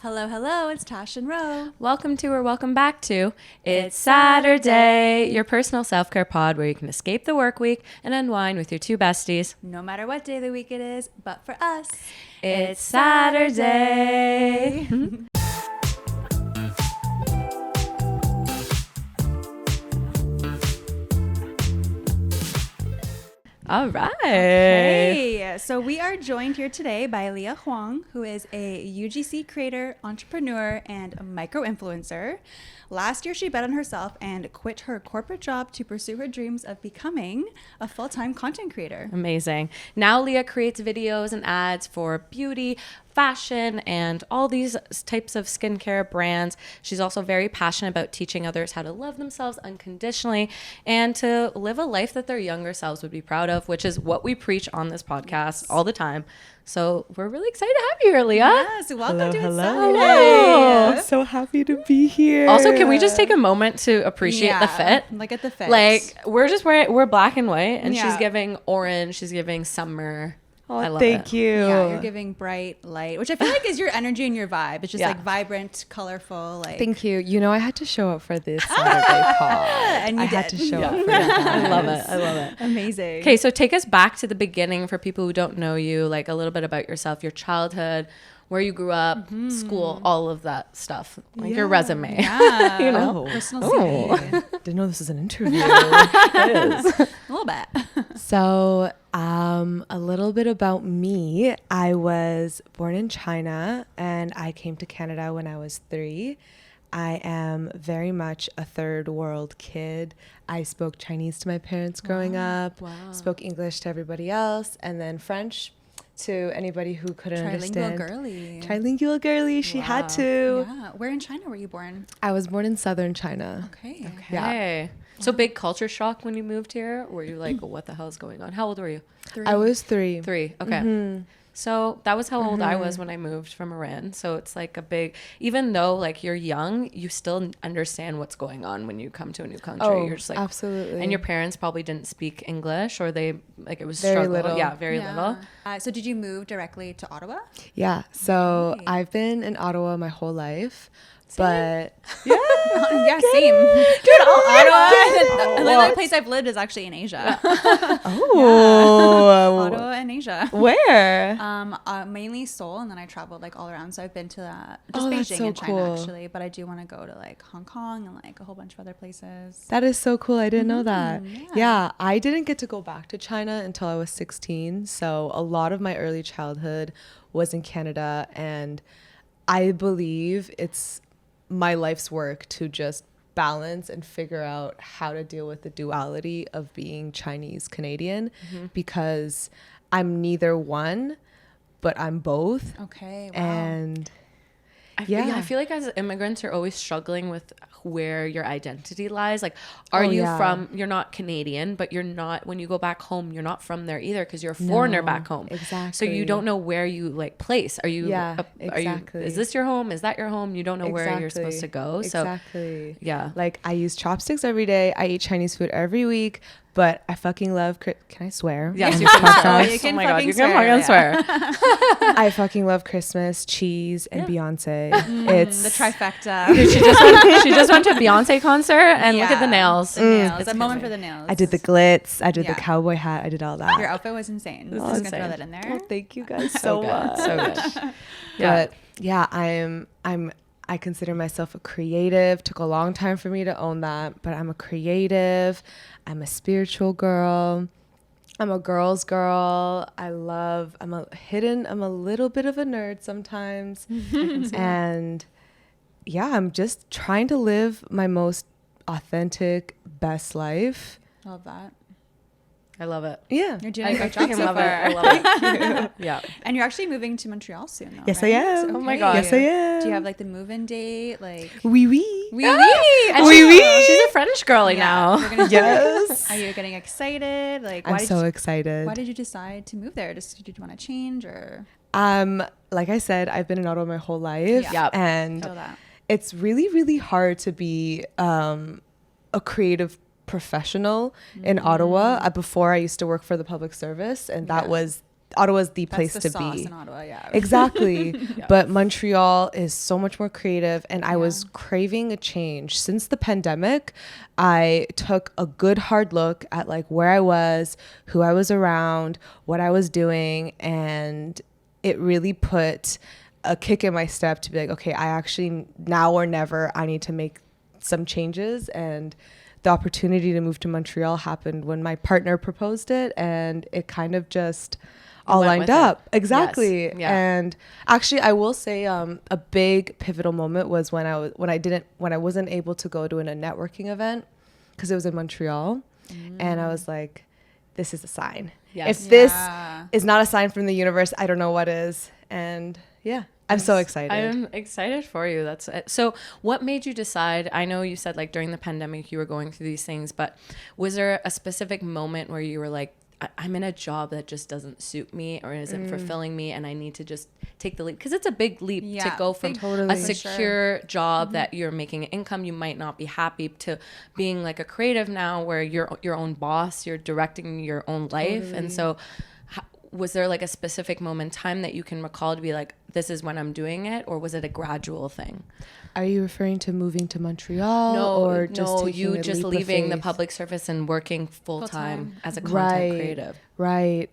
Hello, hello, it's Tash and Ro. Welcome to or welcome back to It's Saturday, your personal self-care pod where you can escape the work week and unwind with your two besties. No matter what day of the week it is, but for us, It's Saturday. All right. Hey, so we are joined here today by Liya Huang, who is a UGC creator, entrepreneur, and micro-influencer. Last year, she bet on herself and quit her corporate job to pursue her dreams of becoming a full-time content creator. Amazing. Now Liya creates videos and ads for beauty, fashion, and all these types of skincare brands. She's also very passionate about teaching others how to love themselves unconditionally and to live a life that their younger selves would be proud of, which is what we preach on this podcast all the time. So we're really excited to have you here, Liya. Yes, welcome to It's Saturday. Hello. So happy to be here. Also, can we just take a moment to appreciate the fit? Look at the fit. Like, we're black and white, and Yeah. she's giving orange, she's giving summer. Oh, I love thank it. you. Yeah, you're giving bright light, which I feel like is your energy and your vibe. It's just Yeah. like vibrant, colorful, like. Thank you. You know, I had to show up for this Saturday pod. And you I had did. to show Yeah. up for that. I love it. I love it. Amazing. Okay, so take us back to the beginning for people who don't know you, like a little bit about yourself, your childhood, where you grew up, school, all of that stuff, like your resume. Yeah. You know? Personal CV. Didn't know this was an interview. It is. A little bit. So, a little bit about me. I was born in China and I came to Canada when I was 3. I am very much a third world kid. I spoke Chinese to my parents growing up, spoke English to everybody else, and then French to anybody who couldn't understand. girly. Trilingual girly, she had to. Yeah. Where in China were you born? I was born in southern China. Okay. Hey. So big culture shock when you moved here? Were you like, what the hell is going on? How old were you? 3. I was 3. 3. Okay. So that was how old I was when I moved from Iran. So it's like a big, even though like you're young, you still understand what's going on when you come to a new country. Oh, You're just like, absolutely. and your parents probably didn't speak English, or they like it was Very struggle. little. Yeah, very little. So did you move directly to Ottawa? Yeah. So Okay. I've been in Ottawa my whole life. But Yeah, same. Dude, Ottawa. The only place I've lived is actually in Asia. Ottawa and Asia. Where? Mainly Seoul, and then I traveled like all around. So I've been to Oh, just that's Beijing so and China cool. actually, but I do want to go to like Hong Kong and like a whole bunch of other places. That is so cool. I didn't know that. yeah. Yeah, I didn't get to go back to China until I was 16. So a lot of my early childhood was in Canada. And I believe it's my life's work to just balance and figure out how to deal with the duality of being Chinese Canadian because I'm neither one, but I'm both. Okay. Wow. And I Yeah. feel like as immigrants, you're always struggling with where your identity lies. Like, are Oh, you yeah. from, you're not Canadian, but you're not, when you go back home, you're not from there either because you're a foreigner No, back home. So exactly. you don't know where you like place. Are you, Yeah, are you, exactly. is this your home? Is that your home? You don't know where you're supposed to go. So, Exactly. yeah. Like I use chopsticks every day. I eat Chinese food every week, but I fucking love. Can I swear? Yes, on you this can podcast? swear. You can Oh my God, fucking you can swear, fucking yeah. swear. I fucking love Christmas, cheese, and Beyonce. It's The trifecta. Dude, she just went to a Beyonce concert and look at the nails. The nails. It's A moment crazy. for the nails. I did the glitz. I did Yeah. the cowboy hat. I did all that. Your outfit was insane. was Just gonna insane. throw that in there. Oh, thank you guys So so good. much. So good. Yeah. But yeah, I consider myself a creative. Took a long time for me to own that, but I'm a creative. I'm a spiritual girl. I'm a girl's girl. I'm a little bit of a nerd sometimes. And yeah, I'm just trying to live my most authentic, best life. Love that. I love it. Yeah. You're doing I a great freaking job so love it. far. I love it. Yeah. And you're actually moving to Montreal soon, though, Yes, right? I am. Oh my God. Yes, I am. Do you have like the move-in date? Like, Oui, oui. oui, And Oui, she- oui. She's a French girly now. You're gonna Yes. Are you getting excited? Like, I'm so excited. Why did you decide to move there? Did you want to change or? Like I said, I've been in Ottawa my whole life. Yeah. Yep. And Feel that. it's really, really hard to be a creative professional in Ottawa. Before I used to work for the public service, and that was Ottawa's the That's place the to sauce be. in Ottawa, yeah. Exactly. Yeah. But Montreal is so much more creative, and I Yeah. was craving a change. Since the pandemic, I took a good hard look at like where I was, who I was around, what I was doing, and it really put a kick in my step to be like, okay, I actually, now or never, I need to make some changes. And the opportunity to move to Montreal happened when my partner proposed it, and it kind of just all went lined with it. up. Exactly. Yes. Yeah. And actually, I will say a big pivotal moment was when I wasn't able to go to a networking event because it was in Montreal, and I was like, this is a sign. Yes. If this Yeah. is not a sign from the universe, I don't know what is. And yeah, I'm so excited. I'm excited for you. That's it. So what made you decide? I know you said like during the pandemic you were going through these things, but was there a specific moment where you were like, I'm in a job that just doesn't suit me or isn't fulfilling me, and I need to just take the leap? Because it's a big leap to Yeah, go from Totally. a For secure job that you're making an income, you might not be happy, to being like a creative now where you're your own boss, you're directing your own life. And so was there like a specific moment in time that you can recall to be like, this is when I'm doing it, or was it a gradual thing? Are you referring to moving to Montreal or just taking you a just leap of leaving the faith? public service and working full time Full-time. as a content creative? Right.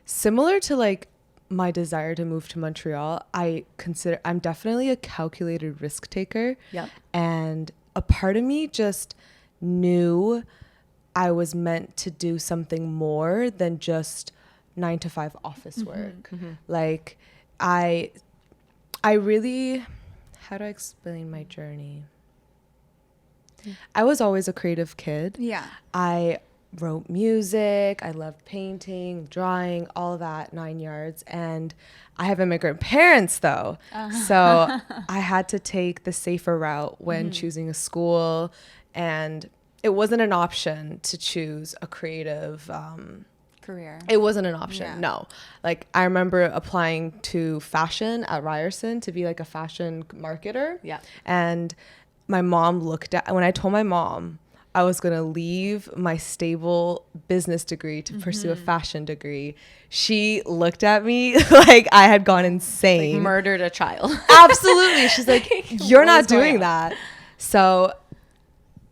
Similar to like my desire to move to Montreal, I'm definitely a calculated risk taker. Yep. And a part of me just knew I was meant to do something more than just 9-to-5 office work. Like I really, how do I explain my journey? I was always a creative kid. Yeah. I wrote music. I loved painting, drawing, all of that 9 yards. And I have immigrant parents though. So I had to take the safer route when choosing a school, and it wasn't an option to choose a creative career. It wasn't an option. Yeah. No. Like I remember applying to fashion at Ryerson to be like a fashion marketer. Yeah. And my mom when I told my mom I was going to leave my stable business degree to pursue a fashion degree, she looked at me like I had gone insane. Like murdered a child. Absolutely. She's like, you're What not is going doing on? that. So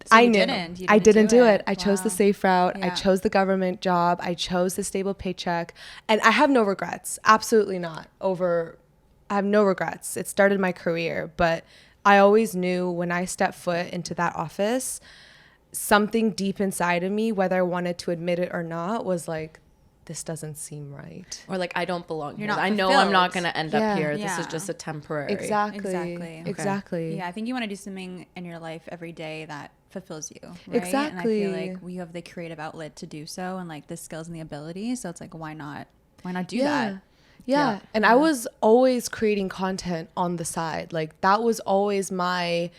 So I you knew. didn't. You I didn't do it. it. I chose the Wow. safe route. I Yeah. chose the government job. I chose the stable paycheck. And I have no regrets. Absolutely not. I have no regrets. It started my career. But I always knew when I stepped foot into that office, something deep inside of me, whether I wanted to admit it or not, was like, this doesn't seem right. Or like, I don't belong here. not I know I'm not fulfilled. going to end Yeah. up here. This Yeah. is just a temporary. Exactly. Exactly. Okay. Exactly. Yeah, I think you want to do something in your life every day that fulfills you, right? Exactly. And I feel like we have the creative outlet to do so, and like the skills and the ability. So it's like, why not do that? Yeah. And I was always creating content on the side. Like that was always my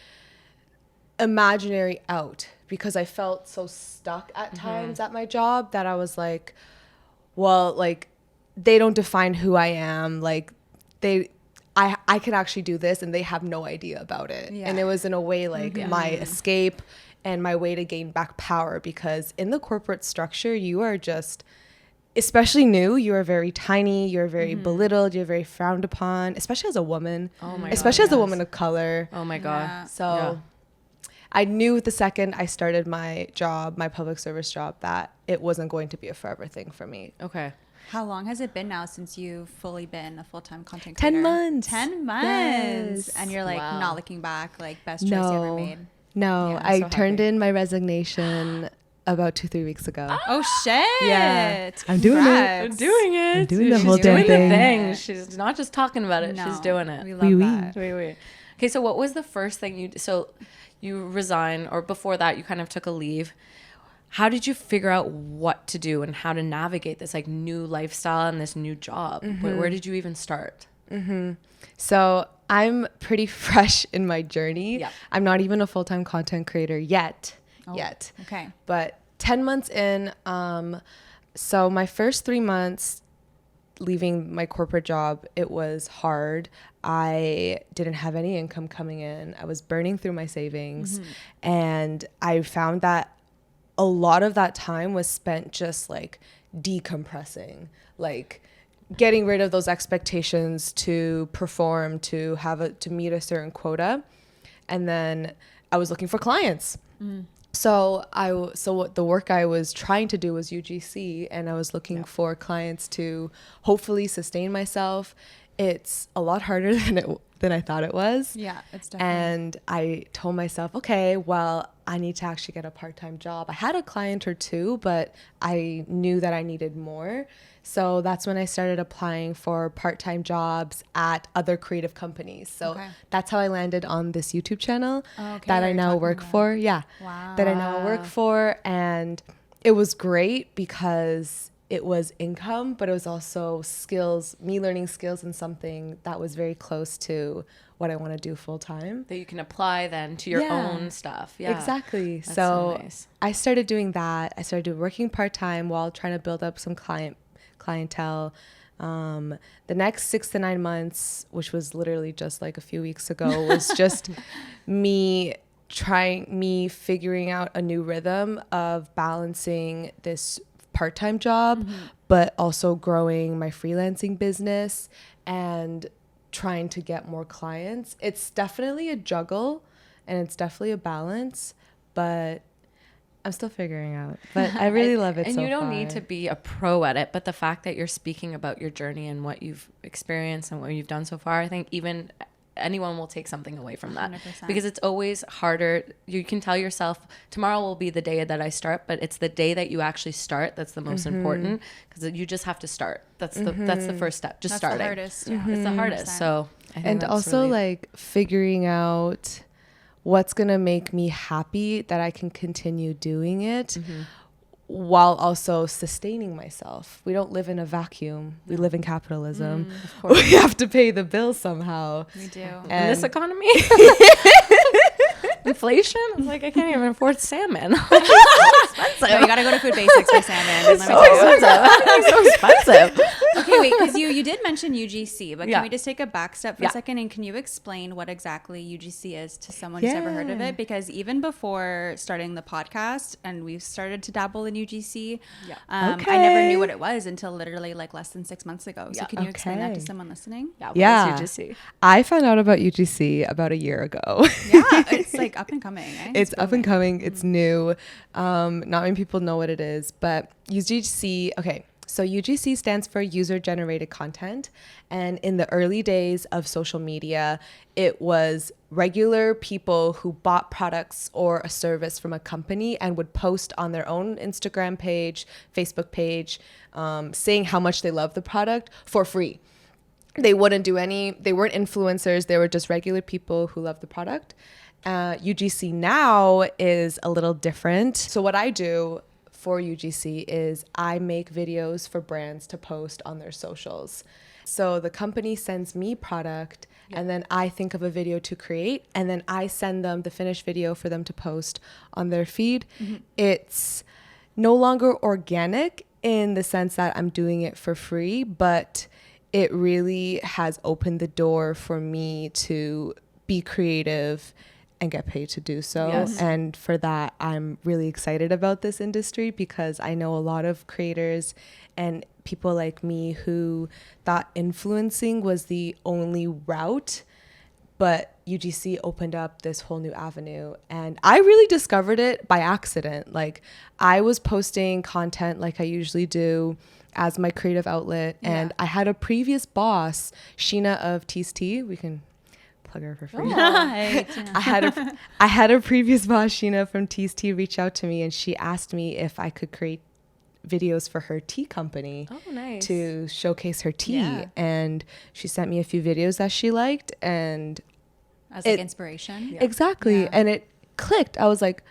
imaginary out, because I felt so stuck at times at my job that I was like, well, like they don't define who I am. Like I can actually do this and they have no idea about it. Yeah. And it was in a way like my escape and my way to gain back power, because in the corporate structure, you are just, especially new, you are very tiny, you're very belittled, you're very frowned upon, especially as a woman. Oh my especially God, as a yes. woman of color. Oh my God. Yeah. So I knew the second I started my job, my public service job, that it wasn't going to be a forever thing for me. Okay. How long has it been now since you've fully been a full-time content 10 creator? months. 10 months. Yes. And you're like Wow. not looking back, like best choice you ever made. No, Yeah, I'm I so turned happy. in my resignation about 2-3 weeks ago. Oh shit. Yeah. I'm doing it. Congrats. Doing it. I'm doing the She's whole doing damn the thing. thing. She's not just talking about it. No, She's doing it. We love Oui, oui. that. Wait, wait. Okay, so what was the first thing so you resigned, or before that you kind of took a leave. How did you figure out what to do and how to navigate this like new lifestyle and this new job? Where did you even start? So I'm pretty fresh in my journey. Yeah. I'm not even a full-time content creator yet. Okay. But 10 months in, so my first 3 months leaving my corporate job, it was hard. I didn't have any income coming in. I was burning through my savings. And I found that a lot of that time was spent just like decompressing, like getting rid of those expectations to perform, to meet a certain quota. And then I was looking for clients. So what the work I was trying to do was UGC, and I was looking for clients to hopefully sustain myself. It's a lot harder than I thought it was. Yeah, it's definitely. And I told myself, okay, well, I need to actually get a part-time job. I had a client or two, but I knew that I needed more. So that's when I started applying for part-time jobs at other creative companies. So that's how I landed on this YouTube channel that I now work for. Yeah. Wow. That I now work for. And it was great because it was income, but it was also skills, me learning skills in something that was very close to what I want to do full time. That you can apply then to your own stuff. Yeah. Exactly. That's So nice. I started doing that. I started working part-time while trying to build up some clientele. The next 6 to 9 months, which was literally just like a few weeks ago, was just me figuring out a new rhythm of balancing this part-time job, but also growing my freelancing business and trying to get more clients. It's definitely a juggle and it's definitely a balance, but I'm still figuring out. But I really love it so far. And you don't need to be a pro at it, but the fact that you're speaking about your journey and what you've experienced and what you've done so far, I think even anyone will take something away from that 100%. because it's always harder. You can tell yourself tomorrow will be the day that I start, but it's the day that you actually start that's the most important, because you just have to start. That's the first step, just That's starting. the hardest. Yeah. It's the hardest. So I think And that's also really, like figuring out what's going to make me happy that I can continue doing it while also sustaining myself. We don't live in a vacuum. We live in capitalism. We have to pay the bills somehow. We do. in this economy. Inflation, it's like I can't even afford salmon. Expensive. No, you gotta go to Food Basics for salmon. It's so expensive. It's so expensive. Okay, wait, because you did mention UGC, but Yeah. can we just take a back step for a second, and can you explain what exactly UGC is to someone who's never heard of it? Because even before starting the podcast, and we've started to dabble in UGC, I never knew what it was until literally like less than 6 months ago. So can you explain that to someone listening? Yeah. What is UGC? I found out about UGC about a year ago. Yeah, it's like up and coming. Eh? It's up and coming. It's new. Not many people know what it is, but UGC, okay. So UGC stands for user generated content. And in the early days of social media, it was regular people who bought products or a service from a company and would post on their own Instagram page, Facebook page, saying how much they love the product for free. They weren't influencers. They were just regular people who loved the product. UGC now is a little different. So what I do for UGC is I make videos for brands to post on their socials. So the company sends me product and then I think of a video to create and then I send them the finished video for them to post on their feed. It's no longer organic in the sense that I'm doing it for free, but it really has opened the door for me to be creative and get paid to do so. Yes. And for that, I'm really excited about this industry because I know a lot of creators and people like me who thought influencing was the only route, but UGC opened up this whole new avenue. And I really discovered it by accident. Like I was posting content like I usually do as my creative outlet. And I had a previous boss, Sheena of Tease Tea. We can plug her for free. I had a previous boss, Sheena from Tease Tea, reach out to me and she asked me if I could create videos for her tea company to showcase her tea. And she sent me a few videos that she liked and as like inspiration. Exactly. And it clicked. I was like,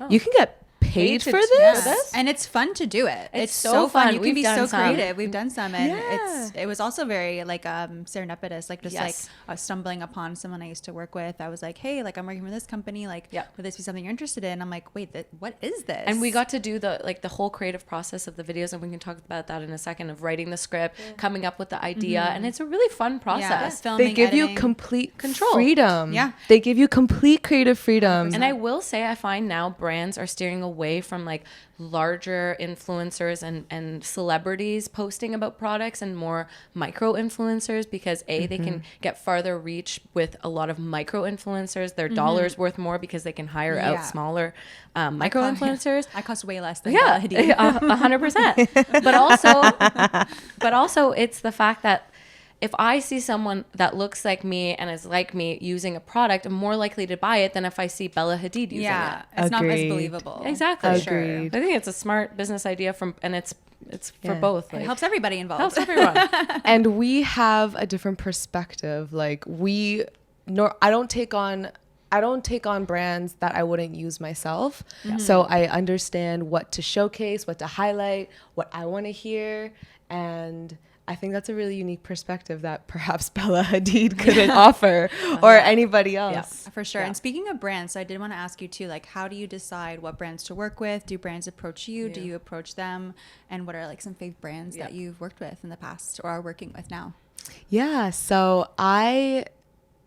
you can get paid for this? Yes. And it's fun to do it. It's so fun. You can be so creative. We've done some and it was also very like serendipitous, like just like stumbling upon someone I used to work with. I was like, hey, like I'm working for this company, like would this be something you're interested in? I'm like, wait, what is this? And we got to do the whole creative process of the videos, and we can talk about that in a second, of writing the script, coming up with the idea, and it's a really fun process. Filming, they give editing. you complete Control. freedom. They give you complete creative freedom. 100%. And I will say I find now brands are steering away away from like larger influencers and celebrities posting about products and more micro influencers, because they can get farther reach with a lot of micro influencers. Their dollars worth more because they can hire out smaller micro influencers. I cost way less than Bella Hadid. 100%. But also it's the fact that if I see someone that looks like me and is like me using a product, I'm more likely to buy it than if I see Bella Hadid using it. It's not as believable. Exactly. Agreed. I think it's a smart business idea and it's for both. It helps everybody involved. Helps everyone. And we have a different perspective. Like I don't take on brands that I wouldn't use myself. So I understand what to showcase, what to highlight, what I want to hear, and I think that's a really unique perspective that perhaps Bella Hadid couldn't offer, or anybody else. Yeah, for sure. Yeah. And speaking of brands, so I did want to ask you too, like, how do you decide what brands to work with? Do brands approach you? Do you approach them? And what are like some fave brands that you've worked with in the past or are working with now? Yeah, so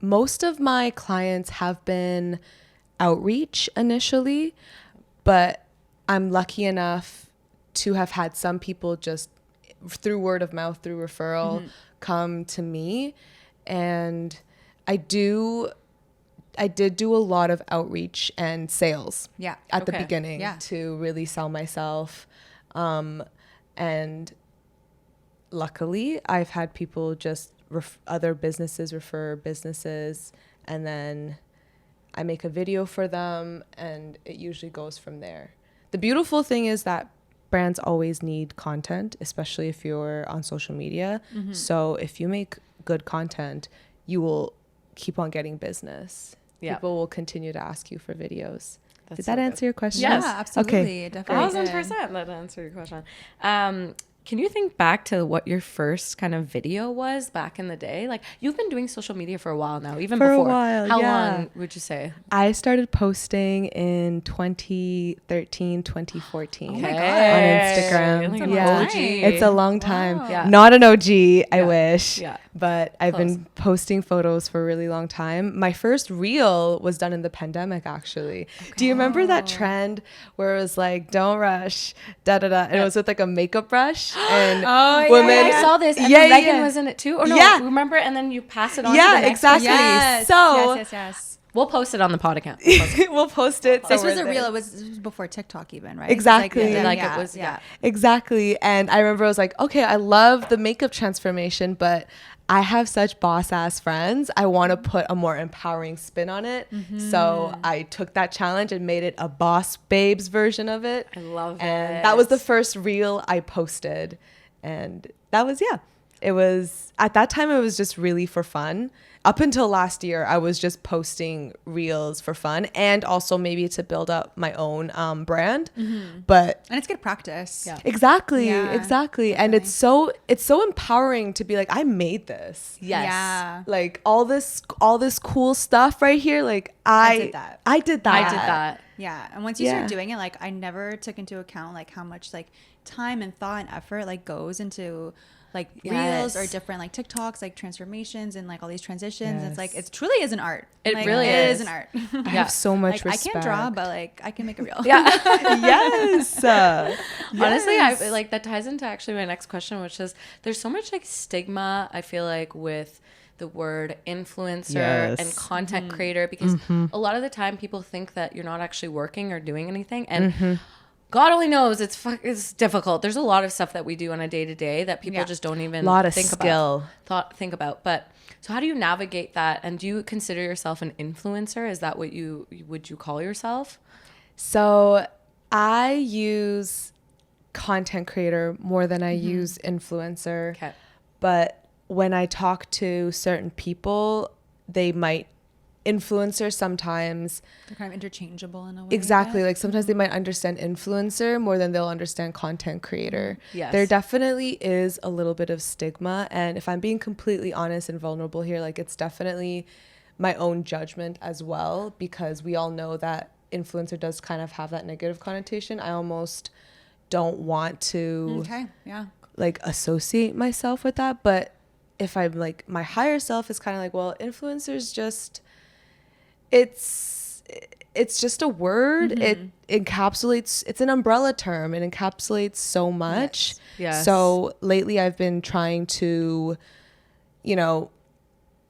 most of my clients have been outreach initially, but I'm lucky enough to have had some people just through word of mouth, through referral, come to me. And I did do a lot of outreach and sales at the beginning to really sell myself. And luckily I've had people just other businesses refer businesses, and then I make a video for them, and it usually goes from there. The beautiful thing is that brands always need content, especially if you're on social media. So if you make good content, you will keep on getting business. People will continue to ask you for videos. Did that answer your question? Yes. Yeah, absolutely. Okay. Definitely. 1,000% that answered your question. Can you think back to what your first kind of video was back in the day? Like, you've been doing social media for a while now, even for before. A while, How long would you say? I started posting in 2013, 2014 Oh my God. on Instagram. Like Yeah, OG. it's a long time. Wow. Yeah. Not an OG, I wish. Yeah. But I've been posting photos for a really long time. My first reel was done in the pandemic, actually. Do you remember that trend where it was like, don't rush, da da da, and it was with like a makeup brush? And women, I saw this. And Megan was in it too. Or no, remember? And then you pass it on to the next exactly. person. Yes. So Yes. We'll post it on the pod account. we'll post it. This was a reel. It was before TikTok even, right? Exactly. It was. Exactly. And I remember I was like, okay, I love the makeup transformation, but I have such boss ass friends. I want to put a more empowering spin on it. So I took that challenge and made it a boss babes version of it. I love it. And that was the first reel I posted. And that was, it was, at that time, it was just really for fun. Up until last year, I was just posting reels for fun and also maybe to build up my own brand. But and it's good practice. Yeah. Exactly. Definitely. And it's so empowering to be like, I made this. Yes. Yeah. Like all this cool stuff right here. Like I did that. Yeah. And once you start doing it, like I never took into account like how much like time and thought and effort like goes into like reels or different like TikToks, like transformations and like all these transitions. It's like, it truly is an art. It like, really is an art. I have so much like, respect. I can't draw, but like I can make a reel. Yes. Honestly, I like that ties into actually my next question, which is there's so much like stigma, I feel like, with the word influencer and content creator, because a lot of the time people think that you're not actually working or doing anything, and God only knows it's difficult. There's a lot of stuff that we do on a day to day that people just don't even think about. But so how do you navigate that? And do you consider yourself an influencer? Is that what would you call yourself? So I use content creator more than I use influencer. Okay. But when I talk to certain people, they might influencer sometimes. They're kind of interchangeable in a way. Exactly. Like sometimes they might understand influencer more than they'll understand content creator. Yes. There definitely is a little bit of stigma. And if I'm being completely honest and vulnerable here, like it's definitely my own judgment as well, because we all know that influencer does kind of have that negative connotation. I almost don't want to like associate myself with that. But if I'm like, my higher self is kind of like, well, influencers just, it's it's just a word. It encapsulates, it's an umbrella term. It encapsulates so much. Yes. So lately I've been trying to,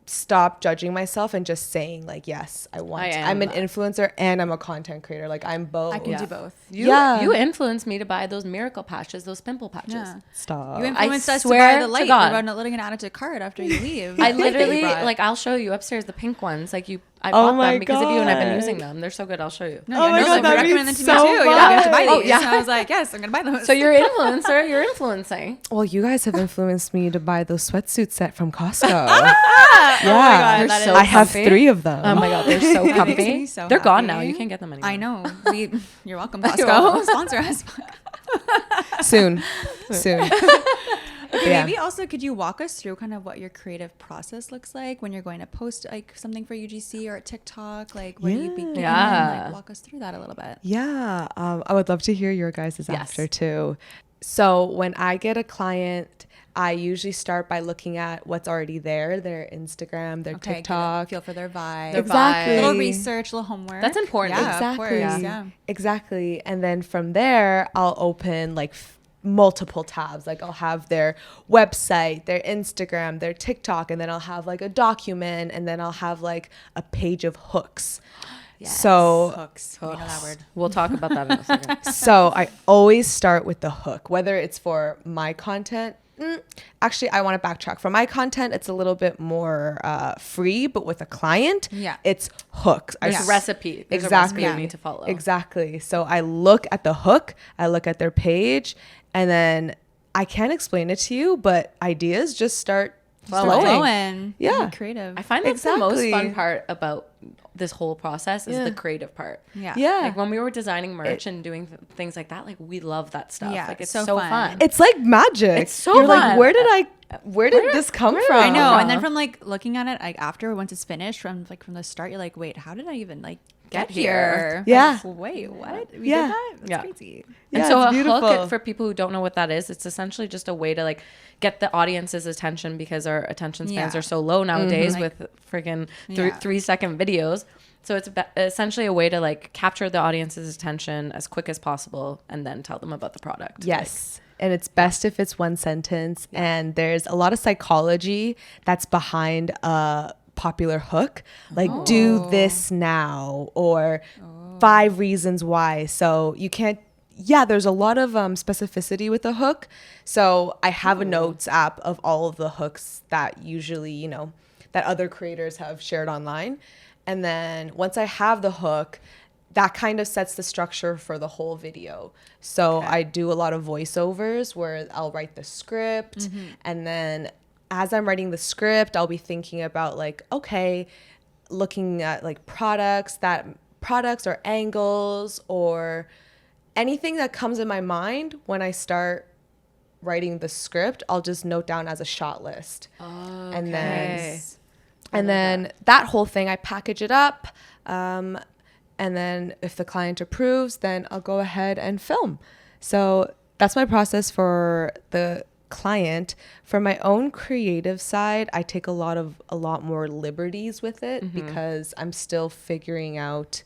stop judging myself and just saying like, yes, I'm an influencer and I'm a content creator. Like I'm both. I can do both. You influenced me to buy those miracle patches, those pimple patches. Yeah. Stop. You influenced us to swear buy the to light. God. We're not letting it add it to cart after you leave. I literally, You brought. like, I'll show you upstairs the pink ones. Like I Oh bought my them because of you, and I've been God. using them. They're so good. I'll show you. No, Oh my God, you that'd be recommended them to so me too. You're like, you have to buy fun. these. Oh, yeah. And I was like, yes, I'm gonna buy those. So you're an influencer. You're influencing. Well, you guys have influenced me to buy those sweatsuit set from Costco. God, yeah. They're so I have comfy. 3 of them. Oh my God, they're so That makes comfy. me so They're gone happy. now. You can't get them anymore. I know. You're welcome, Costco. You're welcome. Sponsor us. Soon. Okay, Yeah. maybe also could you walk us through kind of what your creative process looks like when you're going to post like something for UGC or at TikTok? Like where do you begin? Yeah. Like walk us through that a little bit. Yeah. I would love to hear your guys' after too. So when I get a client, I usually start by looking at what's already there, their Instagram, their Okay, TikTok. feel for their vibe. Exactly. A little research, a little homework. That's important. Yeah, Exactly. of course. Yeah. Exactly. And then from there, I'll open like multiple tabs. Like I'll have their website, their Instagram, their TikTok, and then I'll have like a document, and then I'll have like a page of hooks. Yes. So hooks. We know that word. We'll talk about that in a second. So I always start with the hook, whether it's for my content. Actually, I want to backtrack. For my content, it's a little bit more free, but with a client, it's hooks. There's a recipe. There's Exactly. a recipe you need to follow. Exactly. So I look at the hook, I look at their page, and then I can't explain it to you, but ideas just start flowing. Yeah. Be creative. I find that's the most Exactly. fun part about this whole process is Yeah. the creative part. Yeah. Yeah. Like when we were designing merch and doing things like that, like we love that stuff. Yeah, Like it's so so fun. fun. It's like magic. It's so You're fun. like, where did this come from? I know. from? And then from like looking at it, like after once it's finished, from the start, you're like, wait, how did I even like get here? Yeah. Like, wait, what? We Yeah. did that? That's Yeah. crazy. And Yeah, so it's a beautiful. hook, for people who don't know what that is, it's essentially just a way to like get the audience's attention because our attention spans Yeah. are so low nowadays Like- with freaking Yeah. 3-second videos. So it's essentially a way to like capture the audience's attention as quick as possible and then tell them about the product. Yes. And it's best if it's one sentence. And there's a lot of psychology that's behind a popular hook. Like, do this now, or 5 reasons why. So you can't, there's a lot of specificity with the hook. So I have a notes app of all of the hooks that usually, that other creators have shared online. And then once I have the hook, that kind of sets the structure for the whole video. So I do a lot of voiceovers where I'll write the script. And then as I'm writing the script, I'll be thinking about like, okay, looking at like products or angles or anything that comes in my mind when I start writing the script, I'll just note down as a shot list. And then that whole thing, I package it up. And then if the client approves, then I'll go ahead and film. So that's my process for the client. For my own creative side, I take a lot more liberties with it because I'm still figuring out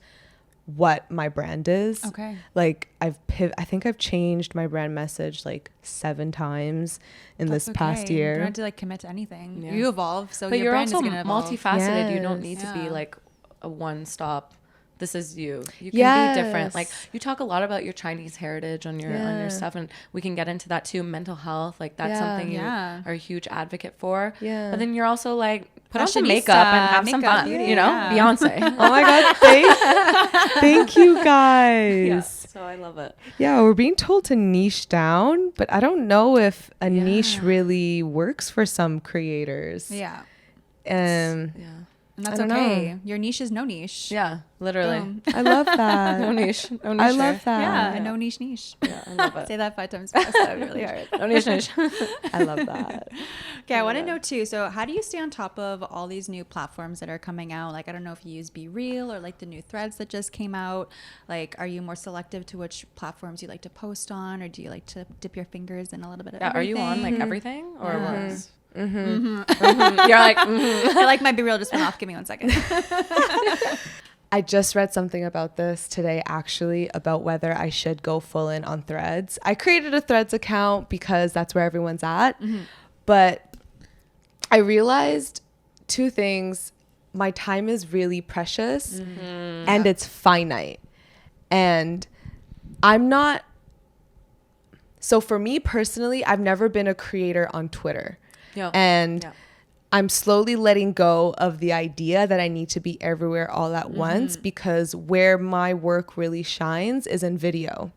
what my brand is. Okay. Like I think I've changed my brand message like 7 times in this past year. You don't have to like commit to anything. Yeah. You evolve, so But your you're brand also is gonna evolve. multifaceted. You don't need Yes. to be Yeah. like a one-stop. This is you. You can be different. Like Yes. you talk a lot about your Chinese heritage on your stuff, and we can get into that too. Mental health, like that's something you Yeah. are a huge advocate for. Yeah. But then you're also like put on some Fashionista, makeup and have some makeup, fun. beauty, You know, yeah. Beyonce. Oh my God. Thank you guys. Yeah. So I love it. Yeah, we're being told to niche down, but I don't know if a niche really works for some creators. Yeah. Um, Yeah. And that's I don't okay. know. Your niche is no niche. Yeah. Literally. Boom. I love that. No niche. No niche. I love that. Yeah, Yeah. no niche. Yeah, I love it. Say that 5 times fast. That would be really hard. No niche. I love that. Okay, I want to know too. So, how do you stay on top of all these new platforms that are coming out? Like, I don't know if you use Be Real or like the new threads that just came out. Like, are you more selective to which platforms you like to post on, or do you like to dip your fingers in a little bit of Yeah. Are you on like everything? everything or Yeah. what? You're like. I like my Be Real just went off. Give me 1 second. I just read something about this today, actually, about whether I should go full in on Threads. I created a Threads account because that's where everyone's at. But I realized 2 things. My time is really precious and it's finite. And I'm not. So for me personally, I've never been a creator on Twitter. And I'm slowly letting go of the idea that I need to be everywhere all at once, because where my work really shines is in video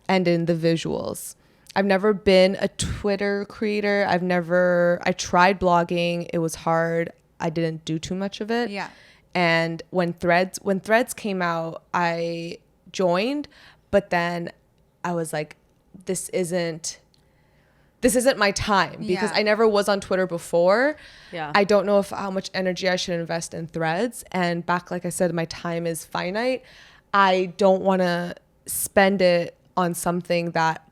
and in the visuals. I've never been a Twitter creator. I tried blogging. It was hard. I didn't do too much of it. And when Threads came out, I joined, but then I was like, this isn't my time, because I never was on Twitter before. I don't know how much energy I should invest in Threads. And back, like I said, my time is finite. I don't want to spend it on something that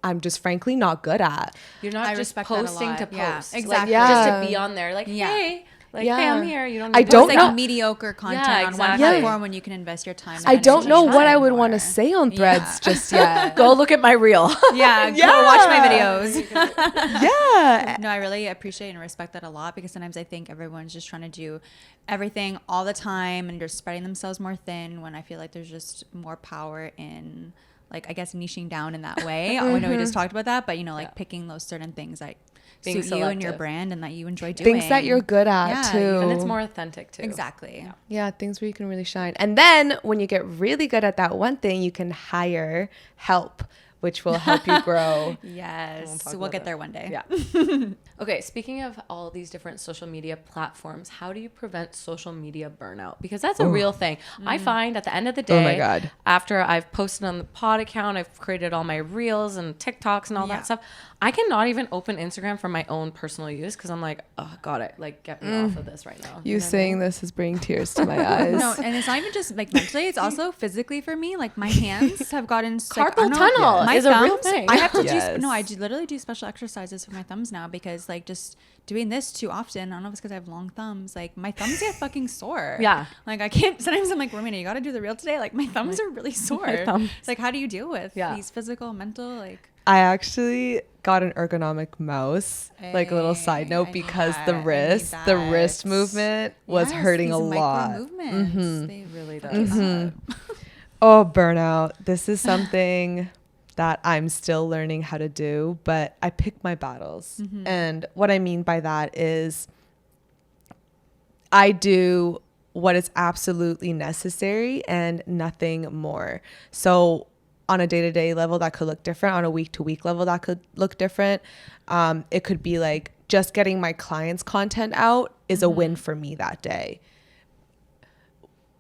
I'm just frankly not good at. You're not just posting to post. Exactly. Like, just to be on there. Like, hey. Like, hey, I'm here. You don't need to post like mediocre content on one platform when you can invest your time. I don't know what I would want to say on Threads just yet. Go look at my reel. Go watch my videos. No, I really appreciate and respect that a lot, because sometimes I think everyone's just trying to do everything all the time and just spreading themselves more thin, when I feel like there's just more power in, like, I guess, niching down in that way. I know we just talked about that, but, you know, like picking those certain things that suit you and your brand and that you enjoy doing. Things that you're good at too. And it's more authentic too. Exactly. Yeah, things where you can really shine. And then when you get really good at that one thing, you can hire help, which will help you grow. Yes. We'll get there one day. Okay, speaking of all these different social media platforms, how do you prevent social media burnout? Because that's a real thing. I find at the end of the day, after I've posted on the pod account, I've created all my reels and TikToks and all that stuff, I cannot even open Instagram for my own personal use, because I'm like, oh, got it. Like, get me off of this right now. You saying this is bringing tears to my eyes. No, and it's not even just like mentally, it's also physically for me. Like, my hands have gotten carpal tunnel is a real thing. I have to do literally do special exercises for my thumbs now, because like just doing this too often, I don't know if it's because I have long thumbs, like my thumbs get fucking sore. Like I can't, sometimes I'm like, Romina, you got to do the reel today. Like my thumbs are really sore. It's like, how do you deal with these physical, mental, like? I actually got an ergonomic mouse, like a little side note, because the wrist movement was hurting a lot. They really do. Oh, burnout. This is something that I'm still learning how to do, but I pick my battles. And what I mean by that is I do what is absolutely necessary and nothing more. So on a day-to-day level, that could look different. On a week-to-week level, that could look different. It could be like just getting my clients' content out is a win for me that day.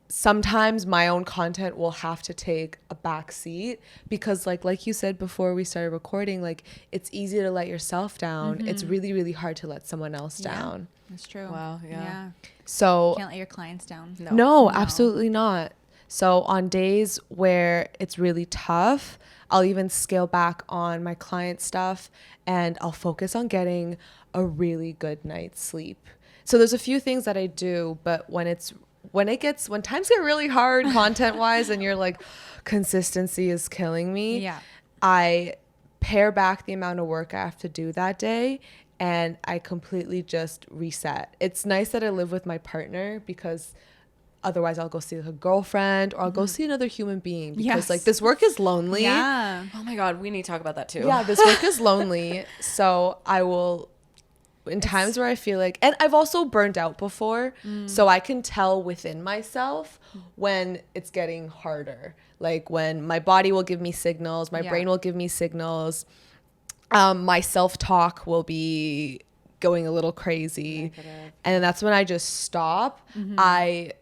Sometimes my own content will have to take a back seat, because like you said before we started recording, like it's easy to let yourself down. It's really, really hard to let someone else down. That's true. Wow. Yeah. So you can't let your clients down. No, absolutely not. So on days where it's really tough, I'll even scale back on my client stuff and I'll focus on getting a really good night's sleep. So there's a few things that I do, but when times get really hard content wise and you're like, consistency is killing me. I pare back the amount of work I have to do that day and I completely just reset. It's nice that I live with my partner, because otherwise I'll go see a girlfriend or I'll go see another human being, because like this work is lonely. Oh my God, we need to talk about that too. Yeah, this work is lonely. So I will, in times where I feel like, and I've also burned out before, so I can tell within myself when it's getting harder. Like when my body will give me signals, my brain will give me signals, my self-talk will be going a little crazy. And then that's when I just stop. I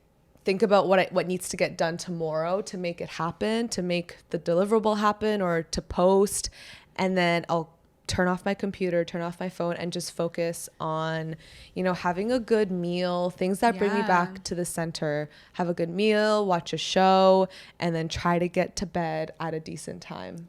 think about what needs to get done tomorrow to make it happen, to make the deliverable happen or to post. And then I'll turn off my computer, turn off my phone, and just focus on, having a good meal, things that bring me back to the center. Have a good meal, watch a show, and then try to get to bed at a decent time.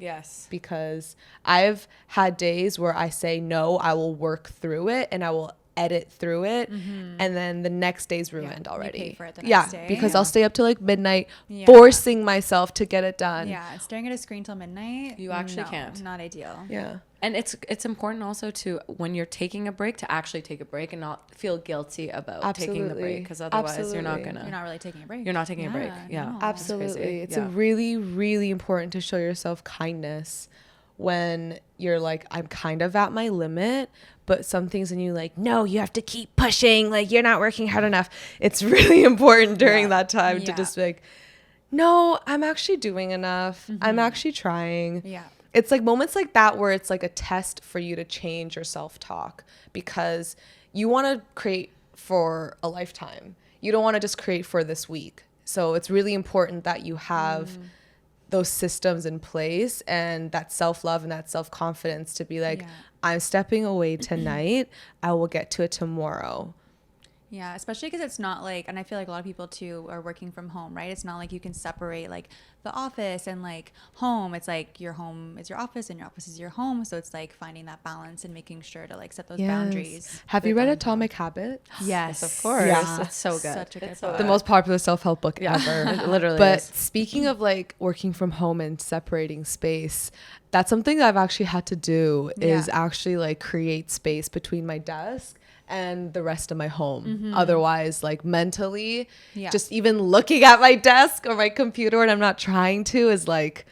Because I've had days where I say, no, I will work through it and I will edit through it, and then the next day's ruined already. You pay for it the next day. Because I'll stay up till like midnight, forcing myself to get it done. Yeah, staring at a screen till midnight. You actually can't. Not ideal. Yeah. And it's important also to, when you're taking a break, to actually take a break and not feel guilty about taking the break, because otherwise you're not really taking a break. You're not taking a break. Yeah, no. Absolutely. It's a really, really important to show yourself kindness when you're like, I'm kind of at my limit, but some things in you like, no, you have to keep pushing. Like, you're not working hard enough. It's really important during that time to just be like, no, I'm actually doing enough. I'm actually trying. Yeah. It's like moments like that where it's like a test for you to change your self-talk, because you want to create for a lifetime. You don't want to just create for this week. So it's really important that you have those systems in place and that self-love and that self-confidence to be like, I'm stepping away tonight. I will get to it tomorrow. Yeah, especially because it's not like, and I feel like a lot of people too are working from home, right? It's not like you can separate like the office and like home. It's like your home is your office and your office is your home. So it's like finding that balance and making sure to like set those boundaries. Have you read Atomic Habits? Yes, of course. Yeah. It's so good. Such a good So book. The most popular self-help book ever. It literally But is. speaking of like working from home and separating space, that's something that I've actually had to do is actually like create space between my desk and the rest of my home. Otherwise, like mentally, just even looking at my desk or my computer and I'm not trying to is like,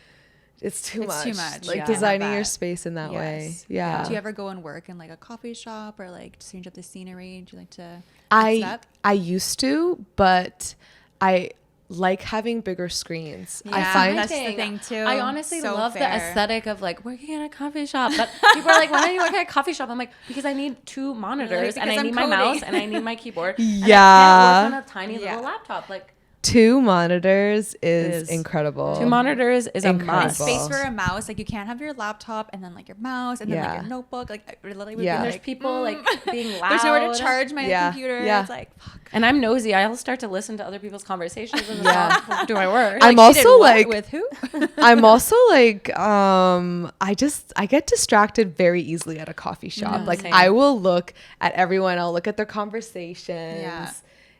it's too much. Like designing your space in that way. Yeah. Do you ever go and work in like a coffee shop or like change up the scenery? Do you like to I used to, but I like having bigger screens. Yeah, I find that's the thing too. I honestly So love fair. the aesthetic of like working in a coffee shop. But people are like, why don't you work at a coffee shop? I'm like, because I need 2 monitors and I need my mouse and I need my keyboard. And I can't work on a tiny little laptop. Like, 2 monitors is incredible. 2 monitors is a must. And space for a mouse. Like you can't have your laptop and then like your mouse and then like your notebook. Like I literally would be And like, there's people like being loud. There's nowhere to charge my computer. It's like, fuck. And I'm nosy. I'll start to listen to other people's conversations and do my work. I'm also like with who? I'm also like I get distracted very easily at a coffee shop. Like same. I will look at everyone. I'll look at their conversations. Yeah.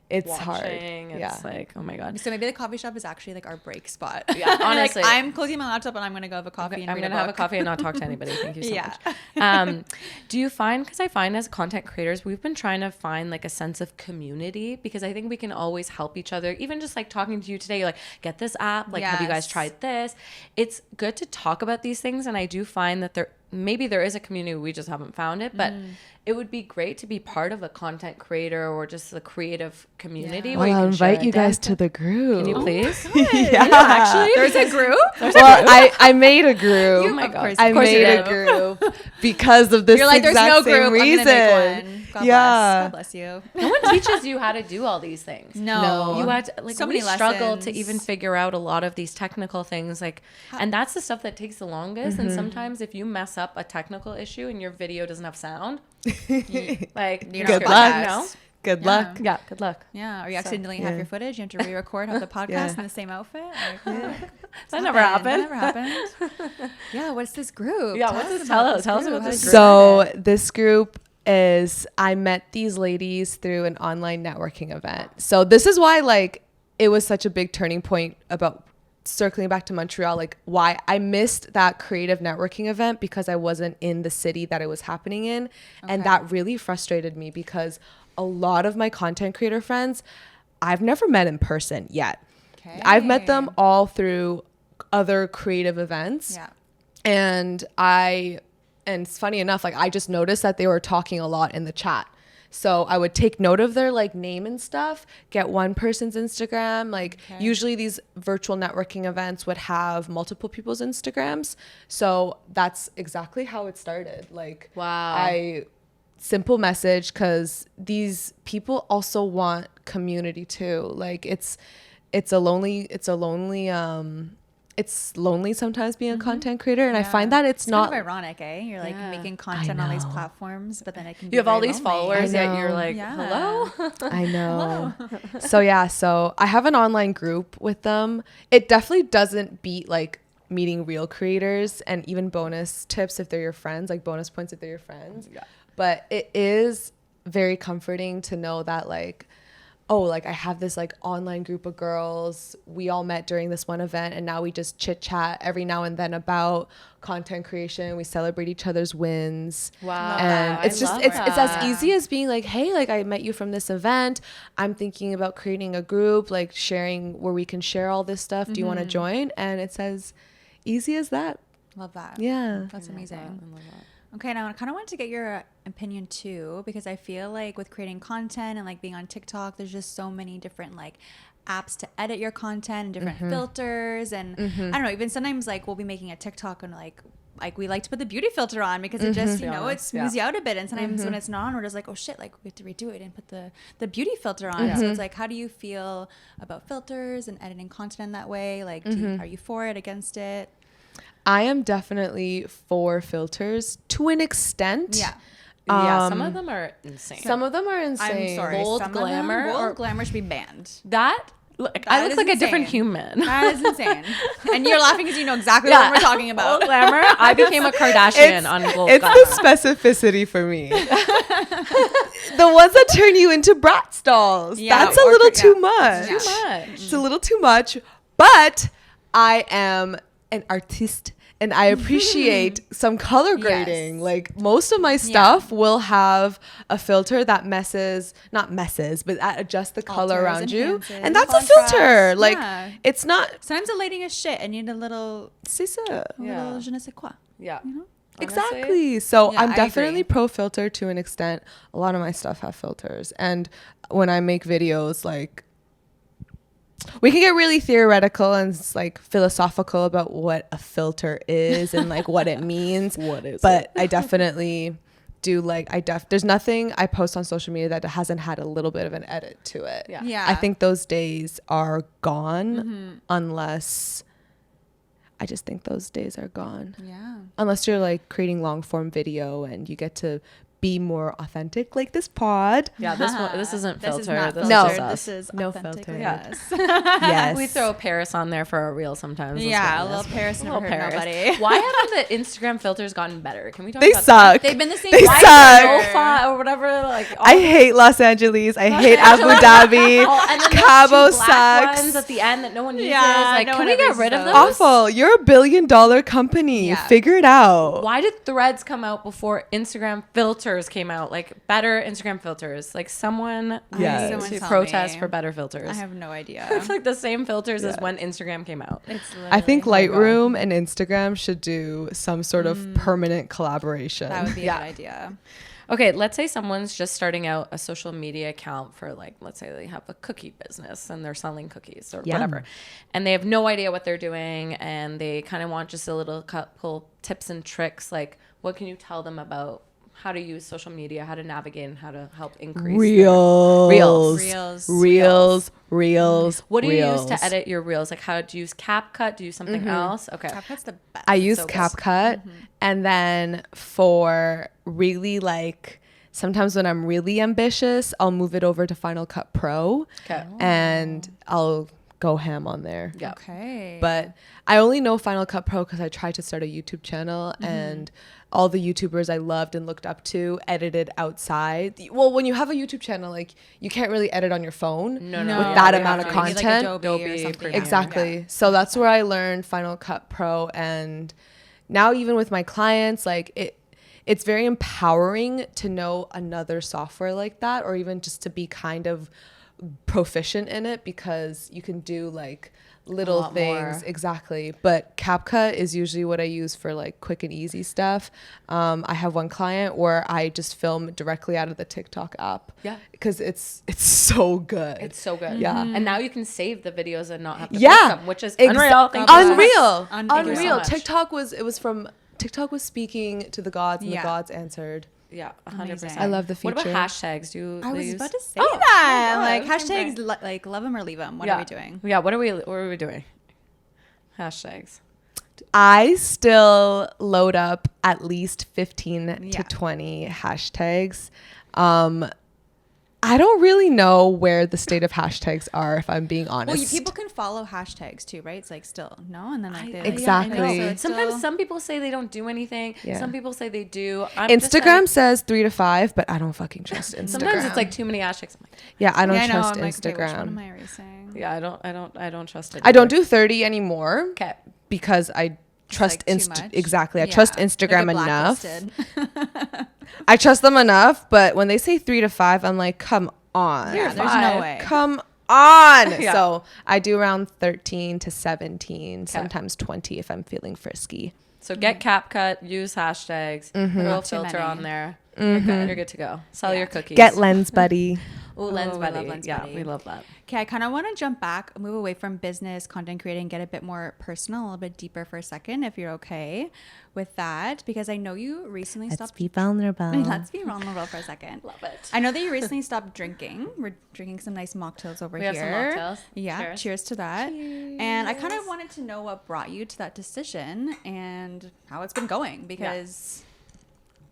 It's hard. It's like, oh my God. So maybe the coffee shop is actually like our break spot. Yeah, honestly. Like, I'm closing my laptop and I'm going to go have a coffee and I'm read going to have a coffee and not talk to anybody. Thank you so much. Do you find, because I find as content creators, we've been trying to find like a sense of community, because I think we can always help each other. Even just like talking to you today, you're like, get this app. Like, have you guys tried this? It's good to talk about these things. And I do find that maybe there is a community, we just haven't found it, but it would be great to be part of a content creator or just the creative community. Well, I'll invite you guys to the group. Can you please? Actually, there's a group. I made a group. Oh my God. I made a group because of this. You're like, there's no group. Same reason. I'm gonna make one. God bless you. No one teaches you how to do all these things. No. You had to, like, so we many struggle lessons to even figure out a lot of these technical things, like, and that's the stuff that takes the longest. And sometimes if you mess up a technical issue and your video doesn't have sound, like, good luck. No? Good luck. Yeah, good luck. Yeah, or you accidentally have your footage. You have to re-record have the podcast in the same outfit. Like, that never happened. That never happened. Yeah, what's this group? Yeah, what's this? Tell us about this group. So this group is, I met these ladies through an online networking event. So this is why like it was such a big turning point about circling back to Montreal, like why I missed that creative networking event, because I wasn't in the city that it was happening in. And that really frustrated me, because a lot of my content creator friends, I've never met in person yet. I've met them all through other creative events. Yeah. And it's funny enough, like I just noticed that they were talking a lot in the chat. So I would take note of their like name and stuff, get one person's Instagram. Like usually these virtual networking events would have multiple people's Instagrams. So that's exactly how it started. Like, wow. Simple message, because these people also want community too. Like it's lonely sometimes being a content creator, and I find that it's not kind of ironic, eh? You're like making content on these platforms, but then it can be you have all very these lonely. followers, yet you're like, hello. I know. So I have an online group with them. It definitely doesn't beat like meeting real creators, and even bonus tips if they're your friends, like bonus points if they're your friends. But it is very comforting to know that like, oh, like I have this like online group of girls. We all met during this one event and now we just chit chat every now and then about content creation. We celebrate each other's wins. Wow. And it's as easy as being like, hey, like I met you from this event. I'm thinking about creating a group, like sharing where we can share all this stuff. Do you want to join? And it's as easy as that. Love that. Yeah. That's amazing. Okay, now I kind of want to get your opinion too, because I feel like with creating content and like being on TikTok, there's just so many different like apps to edit your content and different filters. And I don't know, even sometimes like we'll be making a TikTok and like we like to put the beauty filter on because it just, you know, it smooths you out a bit. And sometimes when it's not on, we're just like, oh shit, like we have to redo it and put the beauty filter on. So it's like, how do you feel about filters and editing content in that way? Like, are you for it, against it? I am definitely for filters to an extent. Yeah. Yeah, some of them are insane. Some of them are insane. I'm sorry. Gold glamour Gold glamour should be banned. I look like a different human. That is insane. And you're laughing because you know exactly what we're talking about. Gold glamour. I became a Kardashian on gold glamour. It's the specificity for me. The ones that turn you into brat dolls. Yeah, that's a little too much. Yeah. Too much. It's a little too much. But I am an artiste and I appreciate some color grading. Yes. Like most of my stuff will have a filter that but adjusts the color Alters, around you. enhances, And that's contrast. a filter. Like it's not. Sometimes the lighting is shit and you need a little Yeah. je ne sais quoi. Yeah. You know? Exactly. So Yeah, I'm I definitely agree. pro filter to an extent. A lot of my stuff have filters. And when I make videos, like we can get really theoretical and like philosophical about what a filter is and like what it means. But I definitely do like there's nothing I post on social media that hasn't had a little bit of an edit to it. Yeah. I think those days are gone unless I just think those days are gone. Yeah. Unless you're like creating long form video and you get to be more authentic, like this pod. Yeah, this isn't This is filter. not This No. is just filtered. us. This is No authentic. filter. Yes. Yes. We throw Paris on there for a reel sometimes. Yeah, a little Paris never hurt nobody. Why haven't the Instagram filters gotten better? Can we talk They about suck. They've been the same. They Why suck. is that? Or whatever. Like I hate Los Angeles. I hate Abu Dhabi. and then Cabo those two black sucks. ones at the end that no one uses. Yeah, Like, no can one we get ever rid of uses those? Awful. You're $1 billion company. Yeah. Figure it out. Why did Threads come out before Instagram filters came out? Like better Instagram filters. Like someone Yes. needs Someone to tell protest me. for better filters. I have no idea. It's like the same filters as when Instagram came out. It's I think literally- Lightroom and Instagram should do some sort of permanent collaboration. that would be Yeah. a good idea. Okay, let's say someone's just starting out a social media account for like, let's say they have a cookie business and they're selling cookies or whatever. And they have no idea what they're doing and they kind of want just a little couple tips and tricks. Like, what can you tell them about how to use social media, how to navigate, and how to help increase Reels. What do you use to edit your reels? Like, how do you use CapCut? Do you use something else? Okay. CapCut's the best. I use So good. CapCut, and then for really like sometimes when I'm really ambitious, I'll move it over to Final Cut Pro, Okay. and I'll go ham on there. Yeah. Okay. But I only know Final Cut Pro because I tried to start a YouTube channel and all the YouTubers I loved and looked up to edited outside. Well, when you have a YouTube channel, like you can't really edit on your phone No. with that we amount have of to use, like, content. Adobe or Adobe something. Premiere. Exactly. Yeah. So that's where I learned Final Cut Pro, and now even with my clients, like it's very empowering to know another software like that, or even just to be kind of proficient in it, because you can do like little lot things. more. Exactly. But CapCut is usually what I use for like quick and easy stuff. I have one client where I just film directly out of the TikTok app. Yeah. Because it's so good. It's so good. Yeah. And now you can save the videos and not have to post Yeah. them, which is Exa- unreal. Thank you so much. Unreal. Thank you so Unreal. much. TikTok was speaking to the gods, and Yeah. the gods answered. Yeah, 100%. Amazing. I love the What about feature. hashtags? I was use? about to say Oh, that. oh, Like okay, hashtags, like love them or leave them. What yeah. are we doing? Yeah, what are we doing? Hashtags. I still load up at least 15 Yeah. to 20 hashtags. I don't really know where the state of hashtags are, if I'm being honest. Well, people can follow hashtags too, right? It's like still no, and then like Exactly. Yeah, I know. So Sometimes some people say they don't do anything. Yeah. Some people say they do. Instagram says 3 to 5, but I don't fucking trust Instagram. Sometimes it's like too many hashtags. I'm like, yeah, I don't I know. trust I'm like, okay, which one Instagram. am I erasing? yeah, I don't trust it. I don't do 30 anymore. Okay. Because I trust like too much? exactly. I Yeah. trust Like Instagram get enough. blacklisted. I trust them enough, but when they say 3 to 5, I'm like, come on. Yeah, there's no five. way. Come on. Yeah. So I do around 13 to 17, sometimes 20 if I'm feeling frisky. So get CapCut, use hashtags, put a little Not too filter many. on there. You're good to go. Sell your cookies. Get Lens Buddy. Ooh, Lens we Buddy. love Lens Yeah, Buddy. we love that. Okay, I kind of want to jump back, move away from business, content creating, get a bit more personal, a little bit deeper for a second, if you're okay with that, because I know you recently stopped. be vulnerable. Let's be vulnerable for a second. Love it. I know that you recently stopped drinking. We're drinking some nice mocktails over We here. have some mocktails. Yeah, cheers to that. And I kind of wanted to know what brought you to that decision and how it's been going, because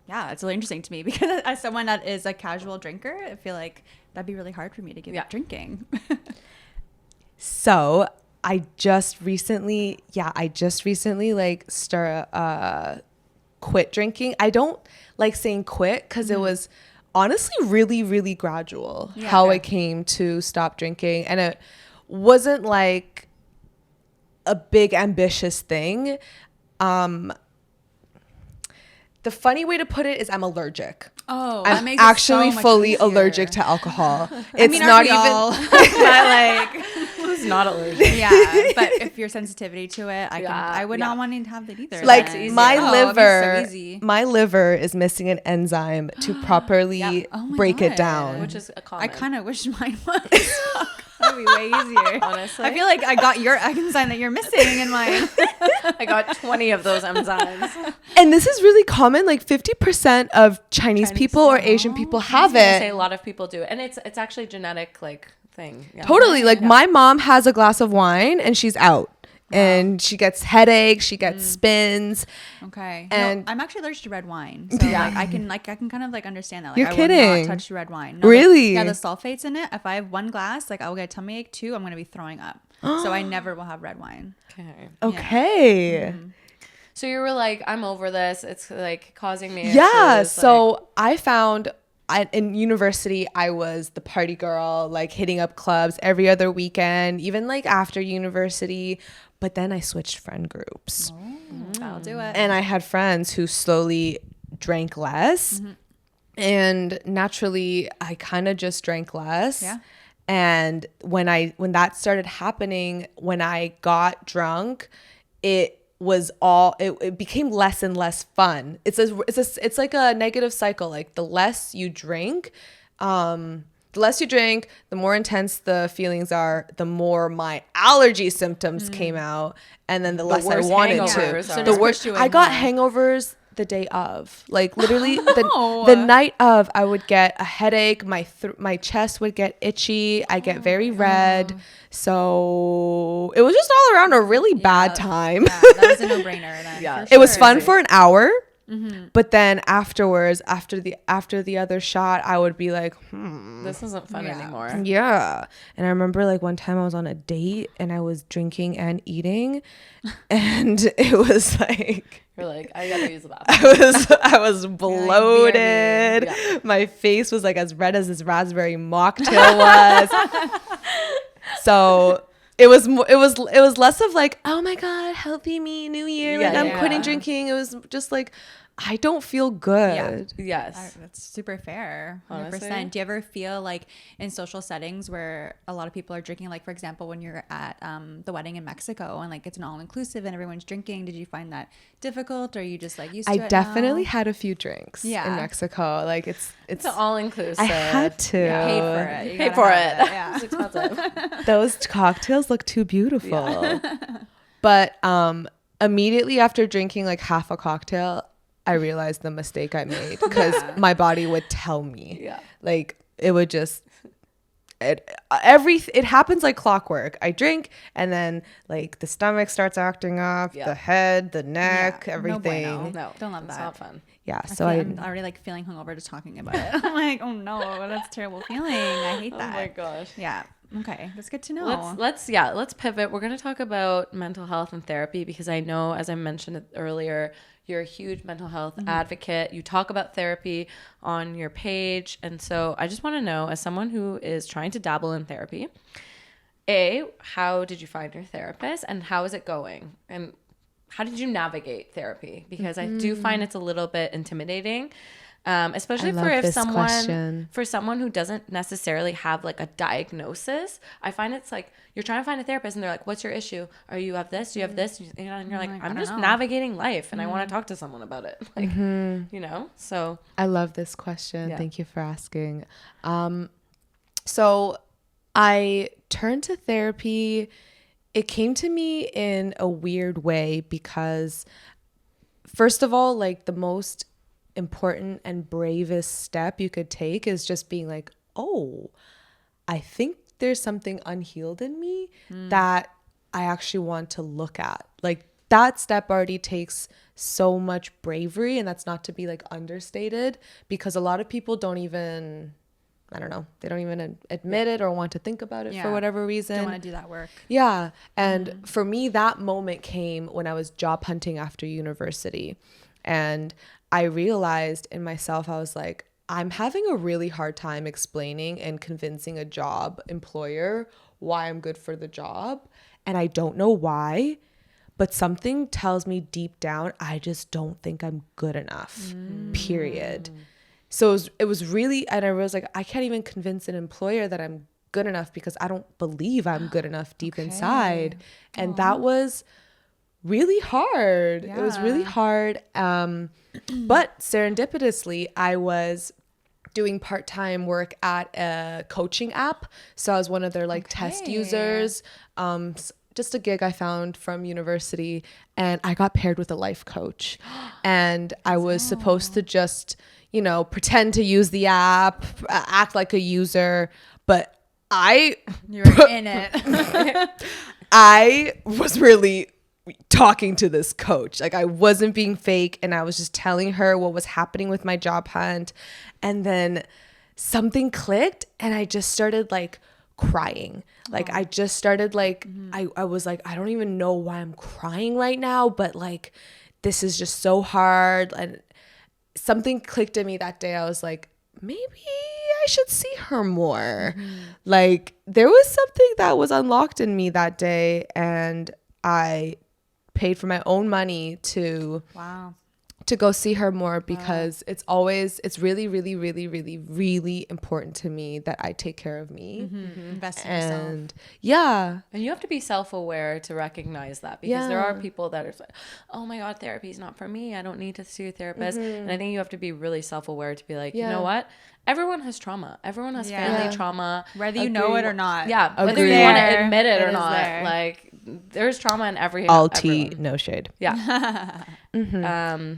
yeah, it's really interesting to me, because as someone that is a casual drinker, I feel like that'd be really hard for me to give up drinking. So I just recently like quit drinking. I don't like saying quit because it was honestly really, really gradual how I came to stop drinking. And it wasn't like a big ambitious thing. The funny way to put it is I'm allergic. Oh, that I'm makes it actually so much fully easier. allergic to alcohol. It's I mean, not aren't we even all? But like, Who's not allergic? yeah, but if your sensitivity to it, I would not want to have that either. like then. my Oh, it'd be liver so easy. my liver is missing an enzyme to properly Oh my break God. it down. Which is a common. I kind of wish mine was. That'd be way easier. Honestly. I feel like I got your enzyme that you're missing in mine. I got 20 of those enzymes. And this is really common. Like 50% of Chinese people or Asian people have I say it. a lot of people do, and it's actually genetic thing. Yeah. Totally. Like my mom has a glass of wine and she's out. And she gets headaches, she gets spins. Okay. And- no, I'm actually allergic to red wine. So Yeah. like I can kind of like understand that. Like, You're I kidding. would not touch red wine. No, Really? yeah, the sulfates in it. If I have one glass, like I'll get a tummy ache. 2, I'm gonna be throwing up. So I never will have red wine. Okay. Okay. So you were like, I'm over this. It's like causing me. Yeah. issues, So I found in university, I was the party girl, like hitting up clubs every other weekend, even like after university. But then I switched friend groups. I'll do it. And I had friends who slowly drank less. And naturally, I kind of just drank less. Yeah. And when that started happening, when I got drunk, it became less and less fun. It's like a negative cycle. Like the less you drink, the more intense the feelings are, the more my allergy symptoms came out, and then the less I worst wanted hangovers to. are. So The just worst. push you in I got more. hangovers the day of, like literally the night of. I would get a headache. My chest would get itchy. I get very red. So it was just all around a really bad time. Yeah, that was a no-brainer then. Yeah. for It was sure. fun for an hour, but then afterwards, after the other shot, I would be like, This isn't fun anymore. yeah. And I remember like one time I was on a date and I was drinking and eating, and it was like You're like, I gotta use the bathroom. I was bloated. Yeah. My face was like as red as this raspberry mocktail was. So it was less of like, oh my God, healthy me, new year, like Yeah, I'm yeah. quitting drinking. It was just like, I don't feel good. Yes. That's super fair. 100%. Honestly. Do you ever feel like in social settings where a lot of people are drinking, like for example, when you're at the wedding in Mexico and like it's an all-inclusive and everyone's drinking, did you find that difficult, or are you just like used to I it definitely now? had a few drinks in Yeah. Mexico. Like it's It's all inclusive. I had to. Paid for it. You Pay gotta for have it. Yeah. It's expensive. Those cocktails look too beautiful. But immediately after drinking like half a cocktail, I realized the mistake I made, because my body would tell me. Yeah. Like it would just, it happens like clockwork. I drink, and then like the stomach starts acting up, the head, the neck, everything. No bueno. No, don't love that. It's not fun. Yeah, I'm already like feeling hungover just talking about it. I'm like, oh no, that's a terrible feeling. I hate that. Oh my gosh. Yeah. Okay, that's good to know. Let's pivot. We're going to talk about mental health and therapy, because I know, as I mentioned earlier, you're a huge mental health advocate. You talk about therapy on your page. And so I just want to know, as someone who is trying to dabble in therapy, how did you find your therapist, and how is it going? And how did you navigate therapy? Because I do find it's a little bit intimidating. Especially for someone who doesn't necessarily have like a diagnosis. I find it's like you're trying to find a therapist and they're like, what's your issue? Or you have this, you have this, and you're like, I'm just navigating life and I want to talk to someone about it. Like, so. I love this question. Thank you for asking. So I turned to therapy. It came to me in a weird way because, first of all, like the most important and bravest step you could take is just being like, oh, I think there's something unhealed in me that I actually want to look at. Like that step already takes so much bravery, and that's not to be like understated, because a lot of people don't even, I don't know, they don't even admit it or want to think about it for whatever reason. Don't want to do that work. Yeah. And for me, that moment came when I was job hunting after university. And I realized in myself, I was like, I'm having a really hard time explaining and convincing a job employer why I'm good for the job. And I don't know why, but something tells me deep down, I just don't think I'm good enough, period. So it was really, and I was like, I can't even convince an employer that I'm good enough because I don't believe I'm good enough deep inside. And that was really hard. It was really hard. But serendipitously, I was doing part-time work at a coaching app. So I was one of their like test users. Just a gig I found from university, and I got paired with a life coach. And I was supposed to just, pretend to use the app, act like a user, but you're in it. I was really talking to this coach. Like I wasn't being fake, and I was just telling her what was happening with my job hunt. And then something clicked, and I just started like crying. Like I just started like, I was like, I don't even know why I'm crying right now, but like, this is just so hard. And something clicked in me that day. I was like, maybe I should see her more. Like there was something that was unlocked in me that day, and I paid for my own money to go see her more, because it's really, really, really, really, really important to me that I take care of me. Invest in yourself. And you have to be self-aware to recognize that, because there are people that are like, oh my God, therapy is not for me. I don't need to see a therapist. And I think you have to be really self-aware to be like, you know what? Everyone has trauma. Everyone has family trauma. Whether you know it or not. Yeah. Whether you want to admit it or not. Like there's trauma in everyone. No shade. Yeah.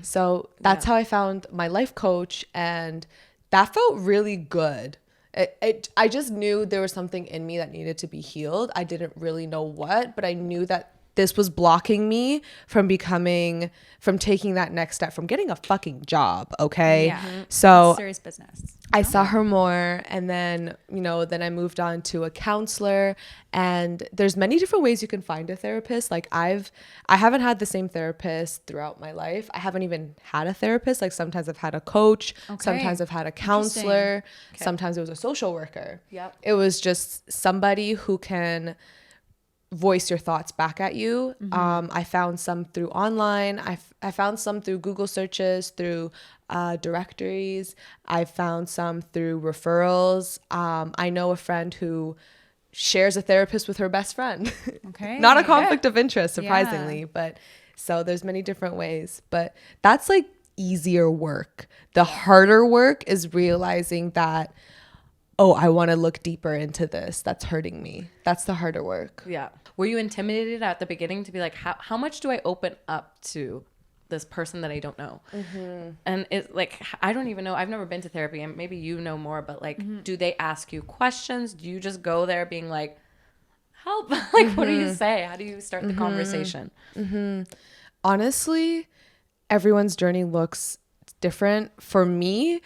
So that's how I found my life coach, and that felt really good. I just knew there was something in me that needed to be healed. I didn't really know what, but I knew that this was blocking me from taking that next step, from getting a fucking job. Okay. Yeah. So serious business. I saw her more, and then, then I moved on to a counselor, and there's many different ways you can find a therapist. Like I haven't had the same therapist throughout my life. I haven't even had a therapist. Like sometimes I've had a coach, sometimes I've had a counselor, sometimes it was a social worker. Yep. It was just somebody who can voice your thoughts back at you. I found some through online. I found some through Google searches, through directories. I found some through referrals. I know a friend who shares a therapist with her best friend. Okay. Not a conflict of interest, surprisingly, but so there's many different ways. But that's like easier work. The harder work is realizing that, oh, I want to look deeper into this. That's hurting me. That's the harder work. Yeah. Were you intimidated at the beginning to be like, how much do I open up to this person that I don't know. And it's like, I don't even know. I've never been to therapy, and maybe you know more, but like, do they ask you questions? Do you just go there being like, help? Like, what do you say? How do you start the conversation? Honestly, everyone's journey looks different. For me,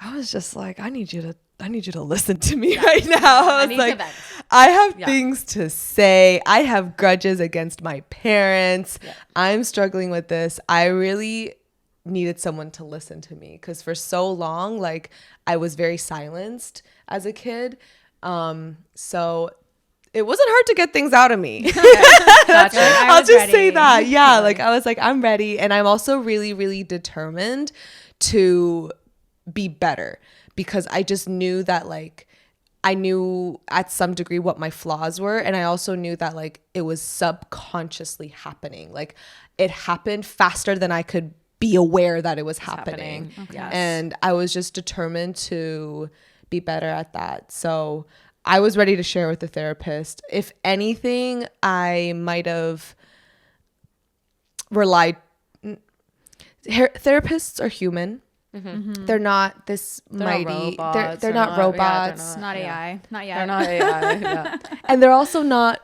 I was just like, I need you to listen to me right now. I was like, I have things to say. I have grudges against my parents. I'm struggling with this. I really needed someone to listen to me, because for so long, like, I was very silenced as a kid. So it wasn't hard to get things out of me. Gotcha. I'll just say that. Yeah. Like, I was like, I'm ready. And I'm also really, really determined to be better, because I just knew that, like, I knew at some degree what my flaws were. And I also knew that, like, it was subconsciously happening. Like, it happened faster than I could be aware that it was happening. Okay. Yes. And I was just determined to be better at that. So I was ready to share with the therapist. If anything, I might have relied. Therapists are human. They're not this mighty. They're not robots. Not AI. Not yet. They're not AI. Yeah. And they're also not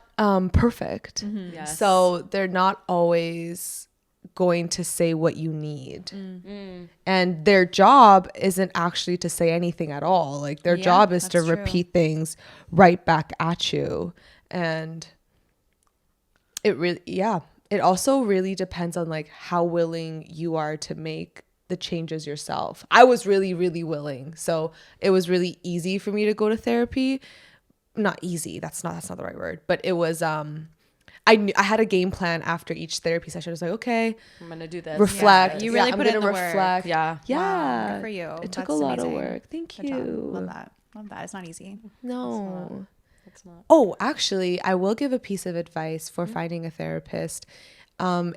perfect. Yes. So they're not always going to say what you need. And their job isn't actually to say anything at all. Like, their job is to repeat things right back at you. And it really, it also really depends on, like, how willing you are to make the changes yourself. I was really, really willing. So it was really easy for me to go to therapy. Not easy. That's not the right word. But it was, I knew I had a game plan after each therapy session. I was like, okay, I'm going to do this. Reflect. You really put in the reflect. work. Yeah. Yeah. Wow, good for you. It took That's a lot amazing. of work. Thank Good you. job. Love that. Love that. It's not easy. No. It's not. Oh, actually, I will give a piece of advice for finding a therapist.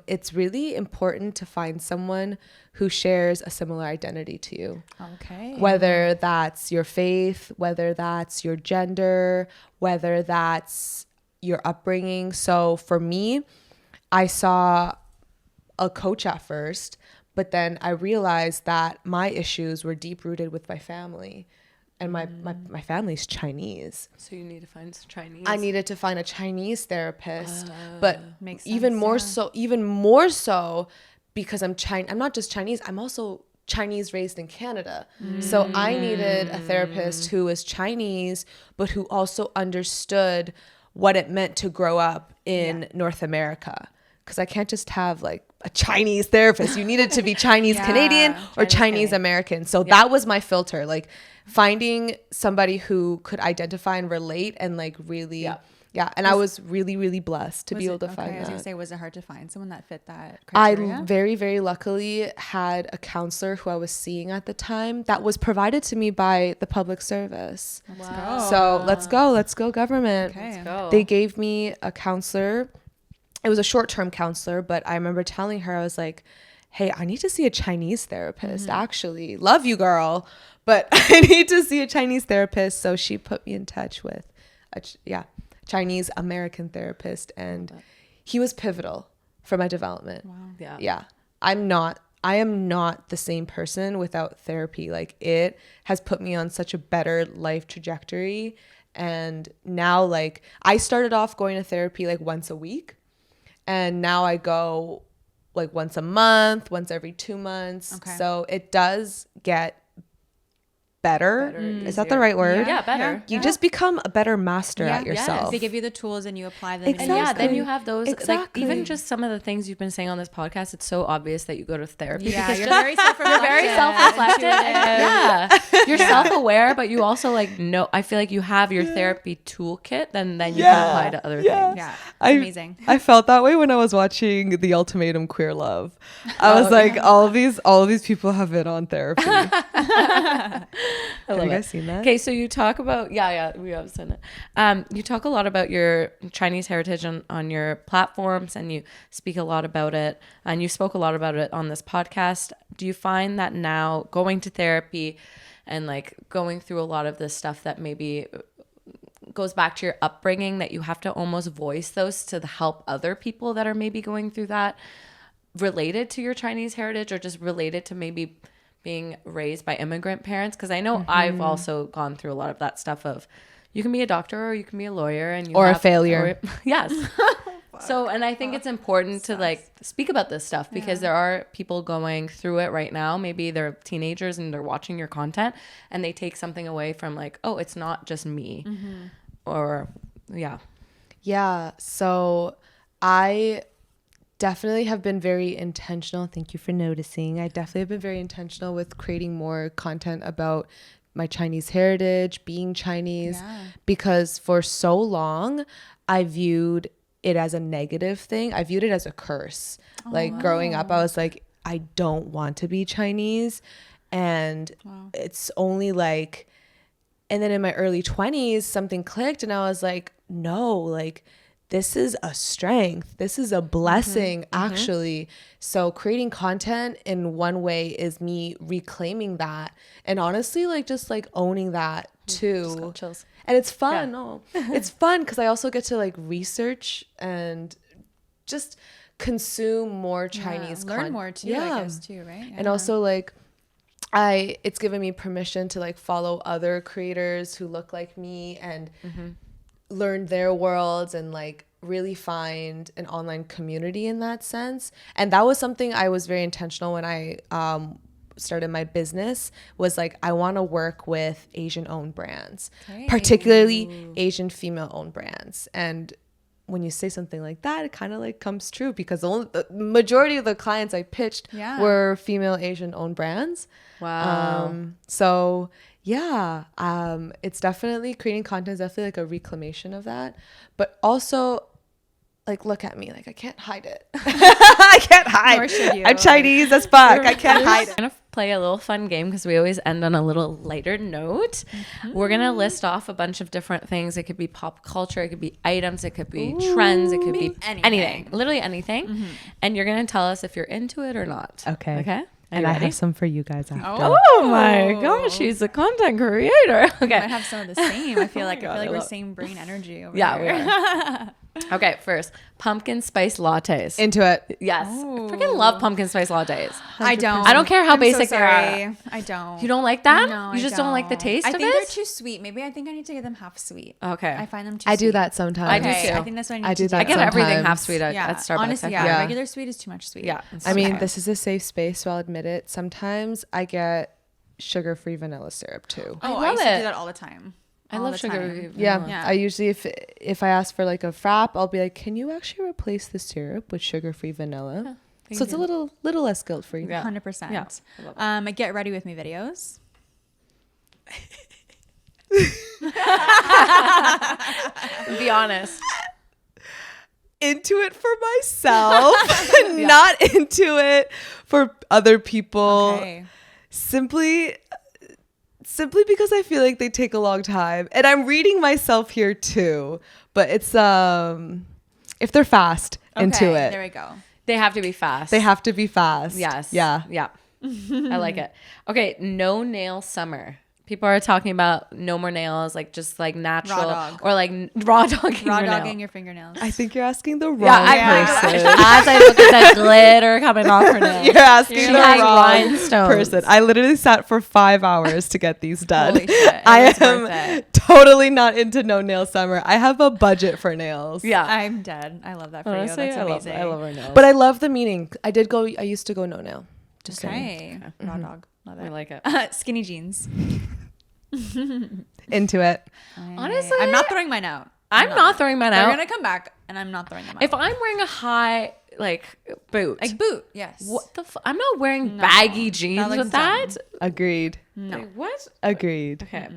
It's really important to find someone who shares a similar identity to you. Okay. Whether that's your faith, whether that's your gender, whether that's your upbringing. So for me, I saw a coach at first, but then I realized that my issues were deep rooted with my family. And my family's Chinese. So you need to find some Chinese. I needed to find a Chinese therapist, but Makes even sense, more so because I'm not just Chinese, I'm also Chinese raised in Canada. So I needed a therapist who was Chinese, but who also understood what it meant to grow up in North America. Because I can't just have, like, a Chinese therapist. You needed to be Chinese Canadian or Chinese American. So that was my filter. Like, finding somebody who could identify and relate and, like, really, and I was really, really blessed to be able to find that. I was going to say, was it hard to find someone that fit that I criteria? very, very luckily had a counselor who I was seeing at the time that was provided to me by the public service. Let's go. So let's go government. Okay. Let's go. They gave me a counselor. It was a short-term counselor, but I remember telling her, I was like, hey, I need to see a Chinese therapist, actually. Love you, girl, but I need to see a Chinese therapist. So she put me in touch with a Chinese American therapist, and he was pivotal for my development. Wow. Yeah. I am not the same person without therapy. Like, it has put me on such a better life trajectory. And now, like, I started off going to therapy like once a week. And now I go like once a month, once every 2 months. Okay. So it does get better. Is that the right word? Yeah, better. You just become a better master at yourself. They give you the tools and you apply them. Exactly. And then you have those, like, Exactly. even just some of the things you've been saying on this podcast, it's so obvious that you go to therapy. Yeah, because you're very self-reflective. You're very self-reflective. Yeah. You're self-aware, but you also, like, know, I feel like you have your therapy toolkit, then you can apply to other things. Yeah. Amazing. I felt that way when I was watching The Ultimatum Queer Love. I was like, all of these people have been on therapy. Have you guys seen that? Okay, so you talk about we have seen it. You talk a lot about your Chinese heritage on your platforms, and you speak a lot about it, and you spoke a lot about it on this podcast. Do you find that now going to therapy and, like, going through a lot of this stuff that maybe goes back to your upbringing, that you have to almost voice those to help other people that are maybe going through that? related to your Chinese heritage or just related to maybe being raised by immigrant parents? Because I know I've also gone through a lot of that stuff of you can be a doctor or you can be a lawyer and you or a failure. Yes. So, and I think it's important to like speak about this stuff because there are people going through it right now. Maybe they're teenagers and they're watching your content and they take something away from like, oh, it's not just me or Yeah. So I definitely have been very intentional. Thank you for noticing. I definitely have been very intentional with creating more content about my Chinese heritage, being Chinese, because for so long I viewed it as a negative thing. I viewed it as a curse. Growing up, I was like, I don't want to be Chinese. And it's only like, and then in my early 20s, something clicked and I was like, no, like this is a strength. This is a blessing, actually. So creating content in one way is me reclaiming that. And honestly, like just like owning that too. Just got chills. And it's fun. No, it's fun because I also get to like research and just consume more Chinese content. Learn more too, I guess too, right? And also like it's given me permission to like follow other creators who look like me and learn their worlds and like really find an online community in that sense. And that was something I was very intentional when I started my business, was like I want to work with Asian owned brands, particularly Asian female owned brands. And when you say something like that, it kind of like comes true because the majority of the clients I pitched were female Asian owned brands. Wow. So yeah, it's definitely creating content is definitely like a reclamation of that, but also like, look at me, like I can't hide it. I can't hide. Nor should you. I'm Chinese as fuck. I can't hide it. We're gonna play a little fun game because we always end on a little lighter note. We're gonna list off a bunch of different things. It could be pop culture, it could be items, it could be trends, it could be anything, literally anything. And you're gonna tell us if you're into it or not. Okay. Okay. And I have some for you guys after. Oh my gosh, she's a content creator. Okay. We might have some of the same. I feel like we're same brain energy over Yeah, here. we are. Okay, first, pumpkin spice lattes. Into it. Yes. I freaking love pumpkin spice lattes. I don't. I don't care how I'm basic so they are. sorry. I don't. You don't like that? No, you just don't like the taste I of think it? they're too sweet. Maybe I think I need to get them half sweet. Okay. I find them too I sweet. do that sometimes. I do Okay, too. I think that's what I need I to do that I get everything sometimes. half sweet at Starbucks. Honestly, Yeah. regular sweet is too much sweet. Yeah. I mean, Okay. this is a safe space, so I'll admit it. Sometimes I get sugar-free vanilla syrup too. Oh, I I love used to it. do that all the time. I All love the sugar. time. Yeah, Yeah. I usually if I ask for like a frap, I'll be like, "Can you actually replace the syrup with sugar-free vanilla?" So it's a little less guilt-free. Yeah. 100%. Yeah, I love it. Get ready with me videos. Be honest. Into it for myself, not into it for other people. Okay. Simply because I feel like they take a long time, and I'm reading myself here too. But it's if they're fast into it, There we go. They have to be fast. they have to be fast. Yes. Yeah. Yeah. I like it. Okay. No nail summer. People are talking about no more nails, like just like natural dog. or like raw dogging. Raw your nail. dogging your fingernails. I think you're asking the wrong Yeah, person. as I look at the glitter coming off her nails. You're asking She the has wrong rhinestones. person. I literally sat for 5 hours to get these done. Holy shit. I It's worth am it. totally not into no nail summer. I have a budget for nails. Yeah. I'm dead. I love that for Honestly, you. That's amazing. I love her nails. But I love the meaning. I used to go no nail. Just saying. Okay. Raw dog. Love I it. like it. Skinny jeans. Into it. Honestly, I'm not throwing mine out. I'm not throwing mine They're out. gonna come back, and I'm not throwing them out. If I'm wearing a high like boot, like boot, yes. what the? I'm not wearing baggy jeans looks with that. dumb. Agreed. No. Like, what? Agreed. Okay.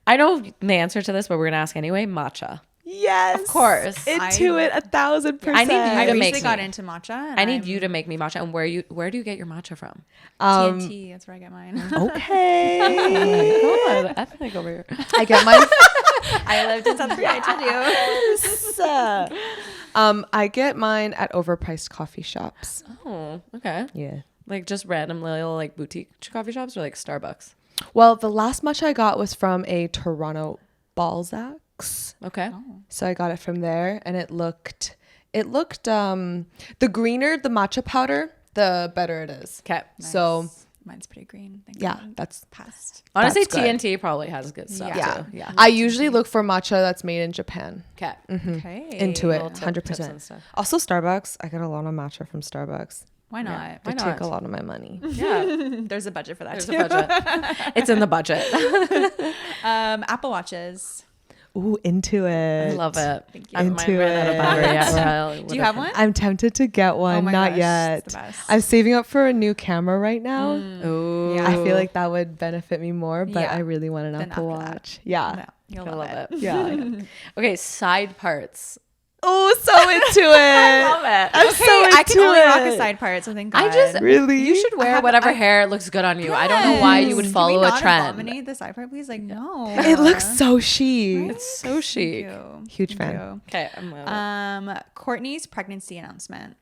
I know the answer to this, but we're gonna ask anyway. Matcha. Yes. Of course. Into it 1,000%. I need you I to recently make got me. into matcha. And I need you to make me matcha. And where do you get your matcha from? TNT. That's where I get mine. Okay. God, ethnic over here. I get mine. I lived in South Korea. I told you. I get mine at overpriced coffee shops. Oh, okay. Yeah. Like just random little like boutique coffee shops or like Starbucks. Well, the last matcha I got was from a Toronto Balzac's. Okay. So I got it from there, and it looked it looked the greener the matcha powder, the better it is. Okay. So mine's pretty green. Thank yeah, God. that's Past. Honestly, That's good. TNT probably has good stuff Yeah. too. Yeah. I usually look for matcha that's made in Japan. Okay. Okay. Into it, Little tips 100%. and stuff. Also Starbucks. I get a lot of matcha from Starbucks. Why not? They Why take not? a lot of my money. Yeah. There's a budget for that There's too. a budget. It's in the budget. Apple Watches. Ooh, into it. I love it. Thank you. Mine Into ran out of it. battery yet, or I'll- Do you have one? I'm tempted to get one. Oh my Not gosh, yet. it's the best. I'm saving up for a new camera right now. Ooh. Yeah. I feel like that would benefit me more, but Yeah. I really want an Then Apple after that. Watch. Yeah. No, you'll I love, love it. it. Yeah. Okay, side parts. Oh, so into it. I love it. I'm Okay, so into I can only rock a it. side part, so thank God. I just Really? You should wear whatever hair looks good on you. I don't know why you would Yes. follow Can we a not trend. abominate the side part, please? Like, no. It looks so chic. It's so chic. Thank you. Huge Thank fan. Okay, I'm loving it. Courtney's pregnancy announcement.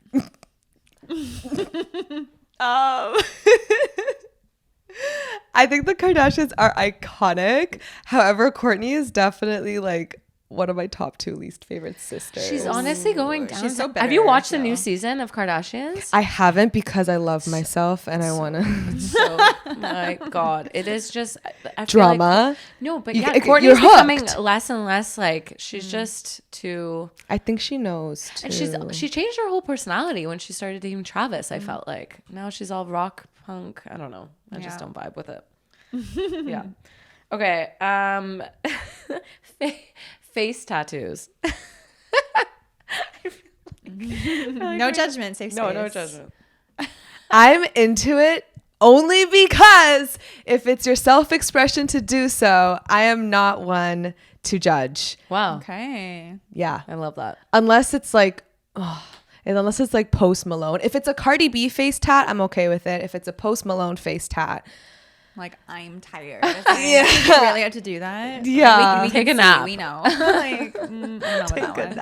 I think the Kardashians are iconic. However, Kourtney is definitely like one of my top 2 least favorite sisters. She's honestly going down. She's so Have you bitter, watched the though. new season of Kardashians? I haven't because I love myself and I want to So, my God, it is just I feel like- drama. no, but You- yeah, you're Courtney's becoming hooked. less and less like she's just too. I think she knows too. And she changed her whole personality when she started dating Travis. I felt like now she's all rock punk. I don't know. I just Yeah. don't vibe with it. Yeah. Okay. Face tattoos. No judgment, safe space. No judgment. I'm into it only because if it's your self-expression to do so, I am not one to judge. Wow. Okay. Yeah. I love that. Unless it's like unless it's like Post Malone. If it's a Cardi B face tat, I'm okay with it. If it's a Post Malone face tat, Like, I'm tired. Yeah. You really have to do that? Yeah. We Take can a see, nap. We know. Like, I don't know about take a that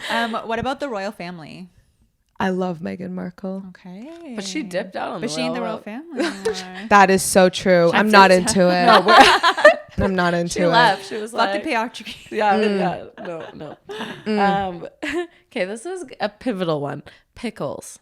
nap. one. What about the royal family? I love Meghan Markle. Okay. But she dipped out on But the she ain't the royal royal family anymore. That is so true. I'm not into it. I'm not into She it. left. She was Fuck like, the patriarchy. yeah, no. Okay, this is a pivotal one. Pickles.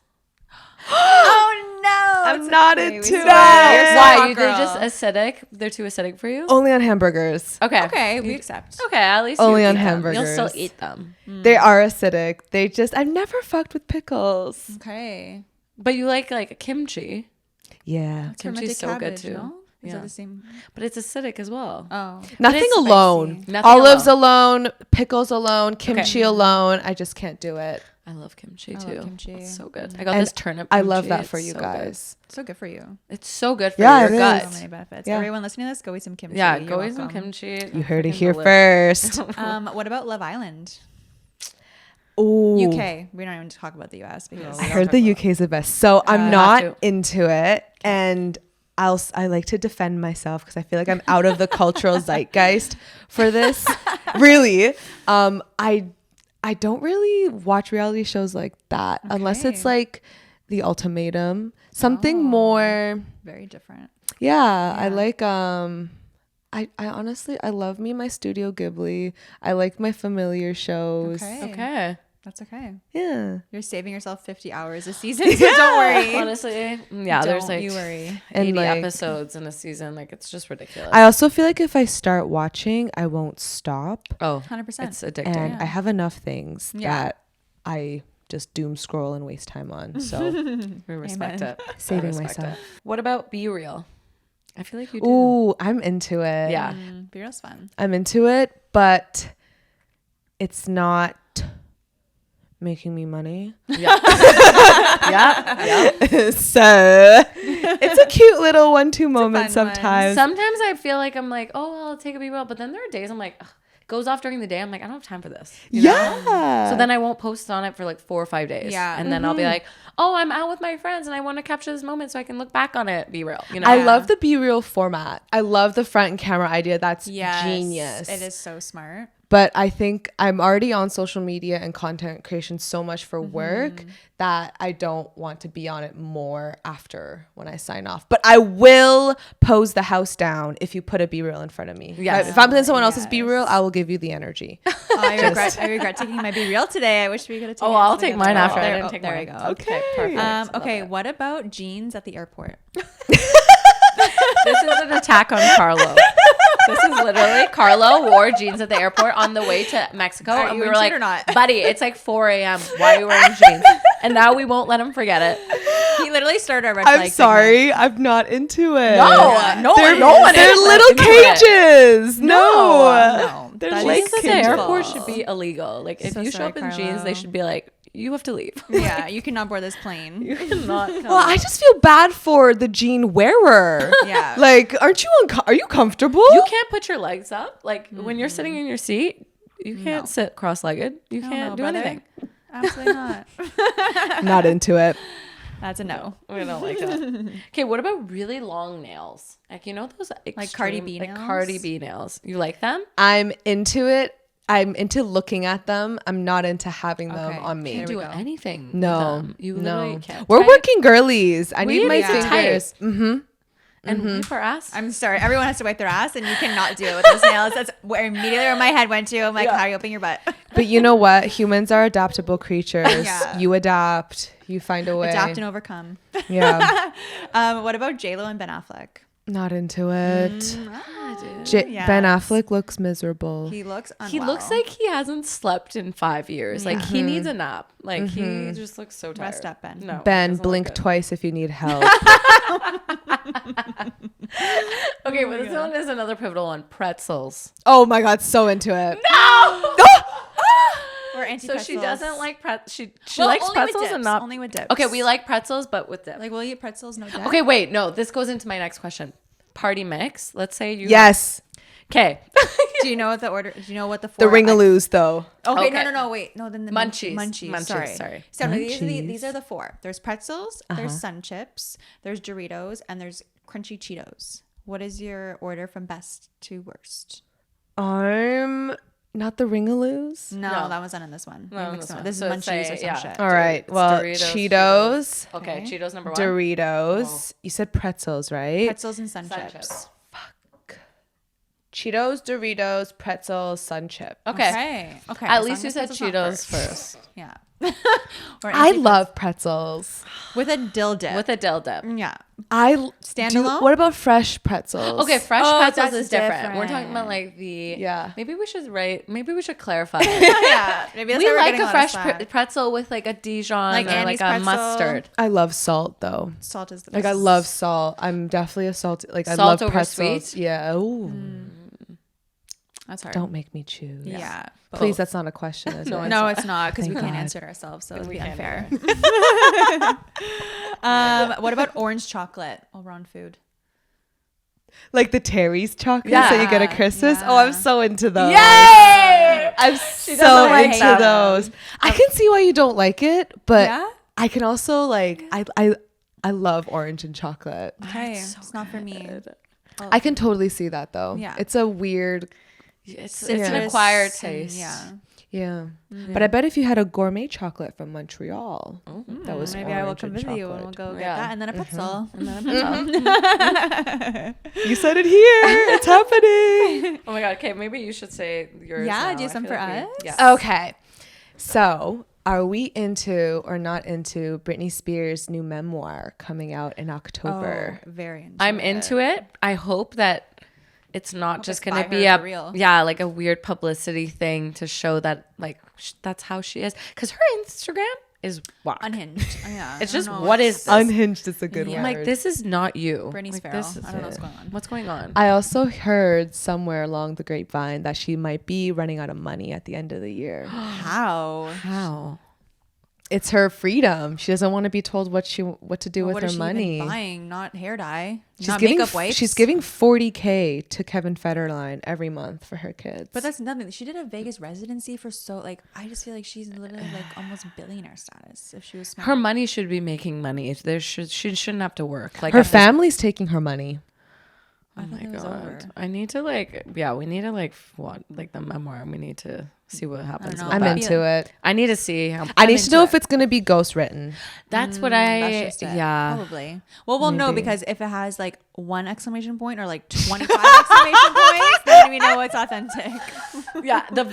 Oh, no. I'm not into We see it. that. You're so Why? hot, They're girl. just acidic. They're too acidic for you. Only on hamburgers. Okay. Okay, we accept. Okay, at least Only you on eat them. hamburgers. You'll still eat them, They are acidic. I've never fucked with pickles. Okay. but you like kimchi. Yeah. Kimchi's Fermented so good cabbage, too. No? Is Yeah. that the same? But it's acidic as well. Oh. Nothing it's alone. spicy. Nothing Olives alone, pickles alone, kimchi Okay. alone. I just can't do it. I love kimchi I love too. kimchi. It's so good. I got And this turnip. I kimchi. love that It's for you so guys. So good for you. Good. It's so good for Yeah, your it gut. is. So many benefits. Yeah. Everyone listening to this, go eat some kimchi. Yeah, You're go eat some welcome. kimchi. You heard it Freaking here delicious. first. What about Love Island? Ooh. UK. We don't even talk about the US because I heard the UK is the best. So I'm have not to. into it. And I like to defend myself because I feel like I'm out of the cultural zeitgeist for this. Really. I don't really watch reality shows like that unless it's Okay. like The Ultimatum. Something more. very different. Yeah. I like I honestly I love me my Studio Ghibli. I like my familiar shows. Okay. Okay. That's okay. Yeah. You're saving yourself 50 hours a season, so don't worry. Honestly, yeah. There's Don't like you worry. And 80 like- episodes in a season. Like it's just ridiculous. I also feel like if I start watching, I won't stop. 100%. It's addicting. And I have enough things Yeah. that I just doom scroll and waste time on. So We respect Amen. it. Saving I respect myself. it. What about Be Real? I feel like you do. Ooh, I'm into it. Yeah. Be real fun. I'm into it, but it's not making me money. Yeah. yeah. So it's a cute little 1-2 moment fun one. sometimes. Sometimes I feel like I'm like, oh, I'll take a Be Real. But then there are days I'm like, ugh, goes off during the day. I'm like, I don't have time for this. You know? Yeah. So then I won't post on it for like 4 or 5 days. Yeah. And then I'll be like, oh, I'm out with my friends and I want to capture this moment so I can look back on it. Be real. You know? I love the Be Real format. I love the front and camera idea. That's Yes. genius. It is so smart. But I think I'm already on social media and content creation so much for work that I don't want to be on it more after when I sign off. But I will pose the house down if you put a Be Real in front of me. Yes. If I'm in someone else's Be Real, I will give you the energy. I regret taking my Be Real today. I wish we could have taken Oh, I'll take mine after. I didn't take there mine. we go. Okay, perfect. Okay, what about jeans at the airport? This is an attack on Carlo. This is literally Carlo wore jeans at the airport on the way to Mexico, Are and you we were into like, it or not? "Buddy, it's like 4 a.m. Why are you wearing jeans?" And now we won't let him forget it. He literally started a red flag. I'm sorry. I'm not into it. No They're one they're is little into it. cages. No. No. They're That like is Jeans at the cages. airport should be illegal. Like if So you show sorry, up in jeans, Carlo. they should be like, "You have to leave." Yeah, you cannot board this plane. You cannot. Come. Well, I just feel bad for the jean wearer. Yeah. Like, aren't you are you comfortable? You can't put your legs up. Like when you're sitting in your seat, you can't sit cross-legged. You Hell can't no, do brother. anything. Absolutely not. Not into it. That's a no. We don't like that. Okay, what about really long nails? Like you know those Like Cardi extreme- B like nails? Cardi B nails. You like them? I'm into it. I'm into looking at them. I'm not into having them Okay. on me. There we Do go. anything. No, with them. You literally no. can't. We're Try it. working girlies. I We need my need to fingers. and wipe our ass. I'm sorry. Everyone has to wipe their ass, and you cannot do it with those nails. That's where immediately where my head went to. I'm like, how are you opening your butt? But you know what? Humans are adaptable creatures. Yeah. You adapt. You find a way. Adapt and overcome. Yeah. What about J-Lo and Ben Affleck? Not into it. Yes. Ben Affleck looks miserable. He looks unwell. He looks like he hasn't slept in 5 years. Like he needs a nap. Like he just looks so tired. Rest up, Ben. No, he Ben, doesn't blink look good. twice if you need help. Okay, well, this one is another pivotal one. Pretzels. Oh my God, so into it. We're anti So she doesn't like she Well, likes only with pretzels and dips. not Only with dips. Okay, we like pretzels but with dip. Like, will you eat pretzels? No dip. Okay, wait, no, this goes into my next question. Party mix. Let's say you Yes. Okay. Do you know what the order? Do you know what the The four? ringaloos, though. Okay, Okay. no, wait. No, then the Munchies. Munchies. Munchies, Sorry. sorry. So no, these Munchies. are the four. There's pretzels, there's sun chips, there's Doritos, and there's crunchy Cheetos. What is your order from best to worst? I'm not the ringaloos. No, that was not in this one. No, We mixed this them up. one. This is So Munchies say, or some yeah. shit. All right. It's Well, Doritos, Cheetos, Okay, Cheetos number 1. Doritos. You said pretzels, right? Pretzels and sun Sun chips. chips. Cheetos, Doritos, pretzels, sun chip. Okay. At as least long you as said pretzels not Cheetos first. Yeah. Or I anti- love pretzels. with a dill dip. With a dill dip. Yeah. Standalone. What about fresh pretzels? Okay, fresh Oh, pretzels that's is different. We're talking different. about like the Yeah. Maybe we should clarify. Yeah. Maybe that's We why we're like getting a lot of fresh slack. pretzel with like a Dijon Like or Annie's like a pretzel. mustard. I love salt though. Salt is the Like best. I love salt. I'm definitely a salty. Like I Salt love over pretzels. sweet? Yeah. Ooh. That's hard. Don't make me choose. Yeah. Please, that's not a question. Is No, it? No, it's not because we Thank can't God. answer it ourselves, so it'd be We can't unfair. What about orange chocolate? While we're on food. Like the Terry's chocolates that you get at Yeah, Christmas. yeah. Oh, I'm so into those. Yay! I'm doesn't so like into them. those. I can see why you don't like it, but Yeah? I can also like I love orange and chocolate. Okay, it's not for me. I can totally see that though. Yeah. It's a weird It's an Citrus acquired and- taste. Yeah. yeah. But I bet if you had a gourmet chocolate from Montreal, that was Maybe I will orange come and visit you and we'll chocolate. go get Yeah. that and then a pretzel. And then a pretzel. You said it here. It's happening. Oh my god. Okay, maybe you should say yours. Yeah, now. do you I some feel for like us? Yeah. Okay. So, are we into or not into Britney Spears' new memoir coming out in October? Oh, very into I'm it. into it. I hope that it's not just it's going to by be her a for real. like a weird publicity thing to show that like that's how she is, because her Instagram is whack. Unhinged. Oh, yeah. It's I don't just know what is this? Unhinged is a good Yeah. word. I'm like, this is not you. Britney's like, feral. this is I don't know it. what's going on. What's going on? I also heard somewhere along the grapevine that she might be running out of money at the end of the year. How? How? It's her freedom. She doesn't want to be told what to do What with is her she money. even buying? Not hair dye. She's not giving makeup wipes. she's giving $40,000 to Kevin Federline every month for her kids. But that's nothing. She did a Vegas residency for I just feel like she's literally like almost billionaire status if she was smart. Her money should be making money. She shouldn't have to work. Like her at this- family's taking her money. I thought it was over. I need to we need to what the memoir. We need to see what happens. I'm into it. I need to see how. I need to know if it's going to be ghost written. That's what That's just it. yeah. Probably. Well, we'll know because if it has like 1 exclamation point or like 25 exclamation points, then we know it's authentic. Yeah, the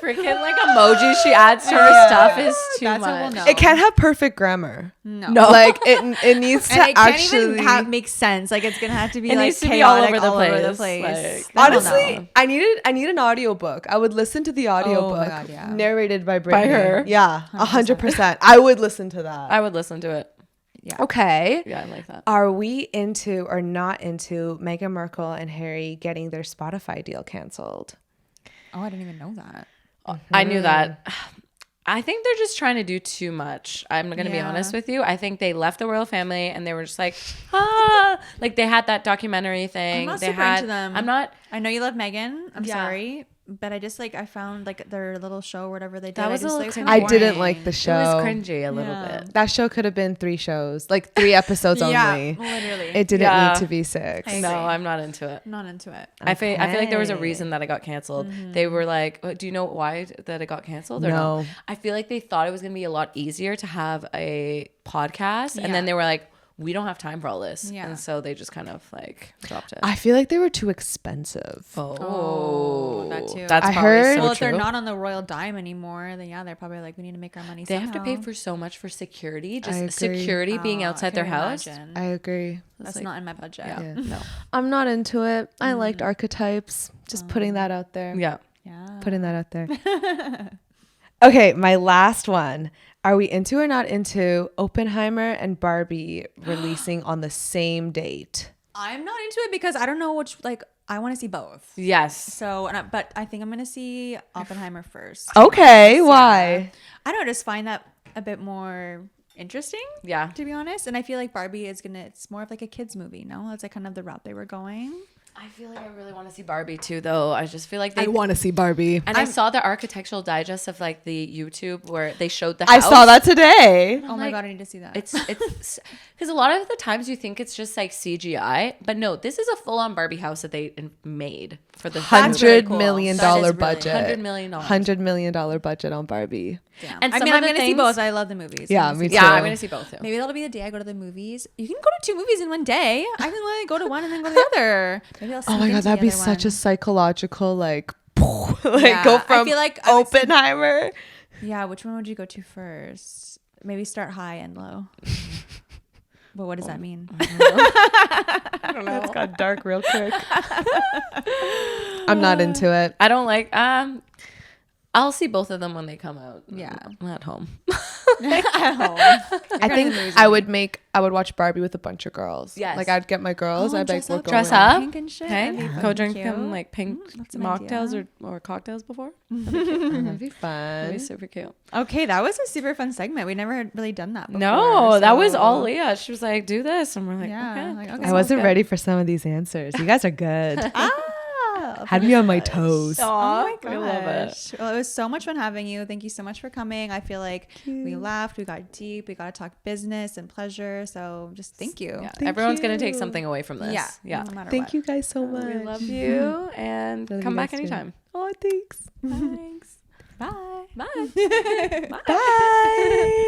freaking like emoji she adds to her stuff is too That's much. how we'll know. It can't have perfect grammar. No. Like it needs to and it actually can't even make sense. Like it's gonna have to be It like needs to be chaotic all over the place. Like, Then we'll honestly, know. I need an audiobook. I would listen to the audiobook my God, yeah. narrated by Brittany. By her. Yeah, 100%. I would listen to that. I would listen to it. Yeah. Okay. Yeah, I like that. Are we into or not into Meghan Markle and Harry getting their Spotify deal canceled? Oh, I didn't even know that. I knew that. I think they're just trying to do too much. I'm going to be honest with you. I think they left the royal family and they were just like, like they had that documentary thing. I'm not they super had, into them. I'm not. I know you love Meghan. I'm Yeah. sorry. But I just I found their little show or whatever they did. That was I just, a little I didn't like the show. It was cringy a little bit. That show could have been 3 shows, like 3 episodes Yeah, only. literally. It didn't Yeah. need to be 6. I No, agree. I'm not into it. Not into it. I feel like there was a Okay. reason that it got canceled. They were like, do you know why that it got canceled? Or No. I feel like they thought it was going to be a lot easier to have a podcast. And Yeah. then they were like, we don't have time for all this. Yeah. And so they just kind of dropped it. I feel like they were too expensive. Oh, that too. That's I probably heard- so well, if true. they're not on the royal dime anymore, then they're probably like, we need to make our money They somehow. have to pay for so much for security. Just agree. security being Oh, outside I their can house. imagine. I agree. That's like- not in my budget. Yeah. Yeah. No. I'm not into it. I liked archetypes. Just putting that out there. Yeah. Yeah. Putting that out there. Okay, my last one. Are we into or not into Oppenheimer and Barbie releasing on the same date? I'm not into it because I don't know which, I want to see both. Yes. So, but I think I'm going to see Oppenheimer first. Okay, why? I don't know, just find that a bit more interesting. Yeah. To be honest. And I feel like Barbie it's more of like a kid's movie, no? That's kind of the route they were going. I feel like I really want to see Barbie too, though. I just feel like they. I want to see Barbie. And I saw the architectural digest of the YouTube where they showed the I house. saw that today. Oh my like, God, I need to see that. It's because a lot of the times you think it's just CGI, but no, this is a full-on Barbie house that they made for the really $100 cool. million That is really budget. $100 million. $100 million budget on Barbie. Damn. And I some mean, of I'm the going to see things- both. I love the movies. Yeah, I'm gonna me see too. Yeah, both. I'm gonna see both too. Maybe that'll be the day I go to the movies. You can go to 2 movies in one day. I can literally go to one and then go to the other. Maybe I'll Oh my sneak God, into that'd the be other such a one. psychological Yeah, go I from feel like I would say- Oppenheimer. Yeah, which one would you go to first? Maybe start high and low. But what does that mean? I don't know. It's got dark real quick. I'm not into it. I don't like. I'll see both of them when they come out. Yeah. At home. At home. I think I would watch Barbie with a bunch of girls. Yes. Like I'd get my girls. I'd be like, we're going. Dress up. Pink and shit. Hey, That'd be go drink cute. them pink that's an mocktails idea. or cocktails before. That'd be That'd fun. be super cute. Okay, that was a super fun segment. We never had really done that before. No, that was so- all Leah. She was like, "Do this," and we're like, Yeah, "Okay." like, okay. I wasn't ready for some of these answers. You guys are good. Had me on my toes. Aw, Oh my I love it. gosh. Well, it was so much fun having you. Thank you so much for coming. I feel like we laughed, we got deep, we got to talk business and pleasure. So just thank you. Yeah, Thank everyone's gonna take you. something away from this. Yeah. yeah. No matter Thank what. you guys so much. We love you and Love come you back guys too. anytime. Oh, thanks. Thanks. Bye. Bye. Bye.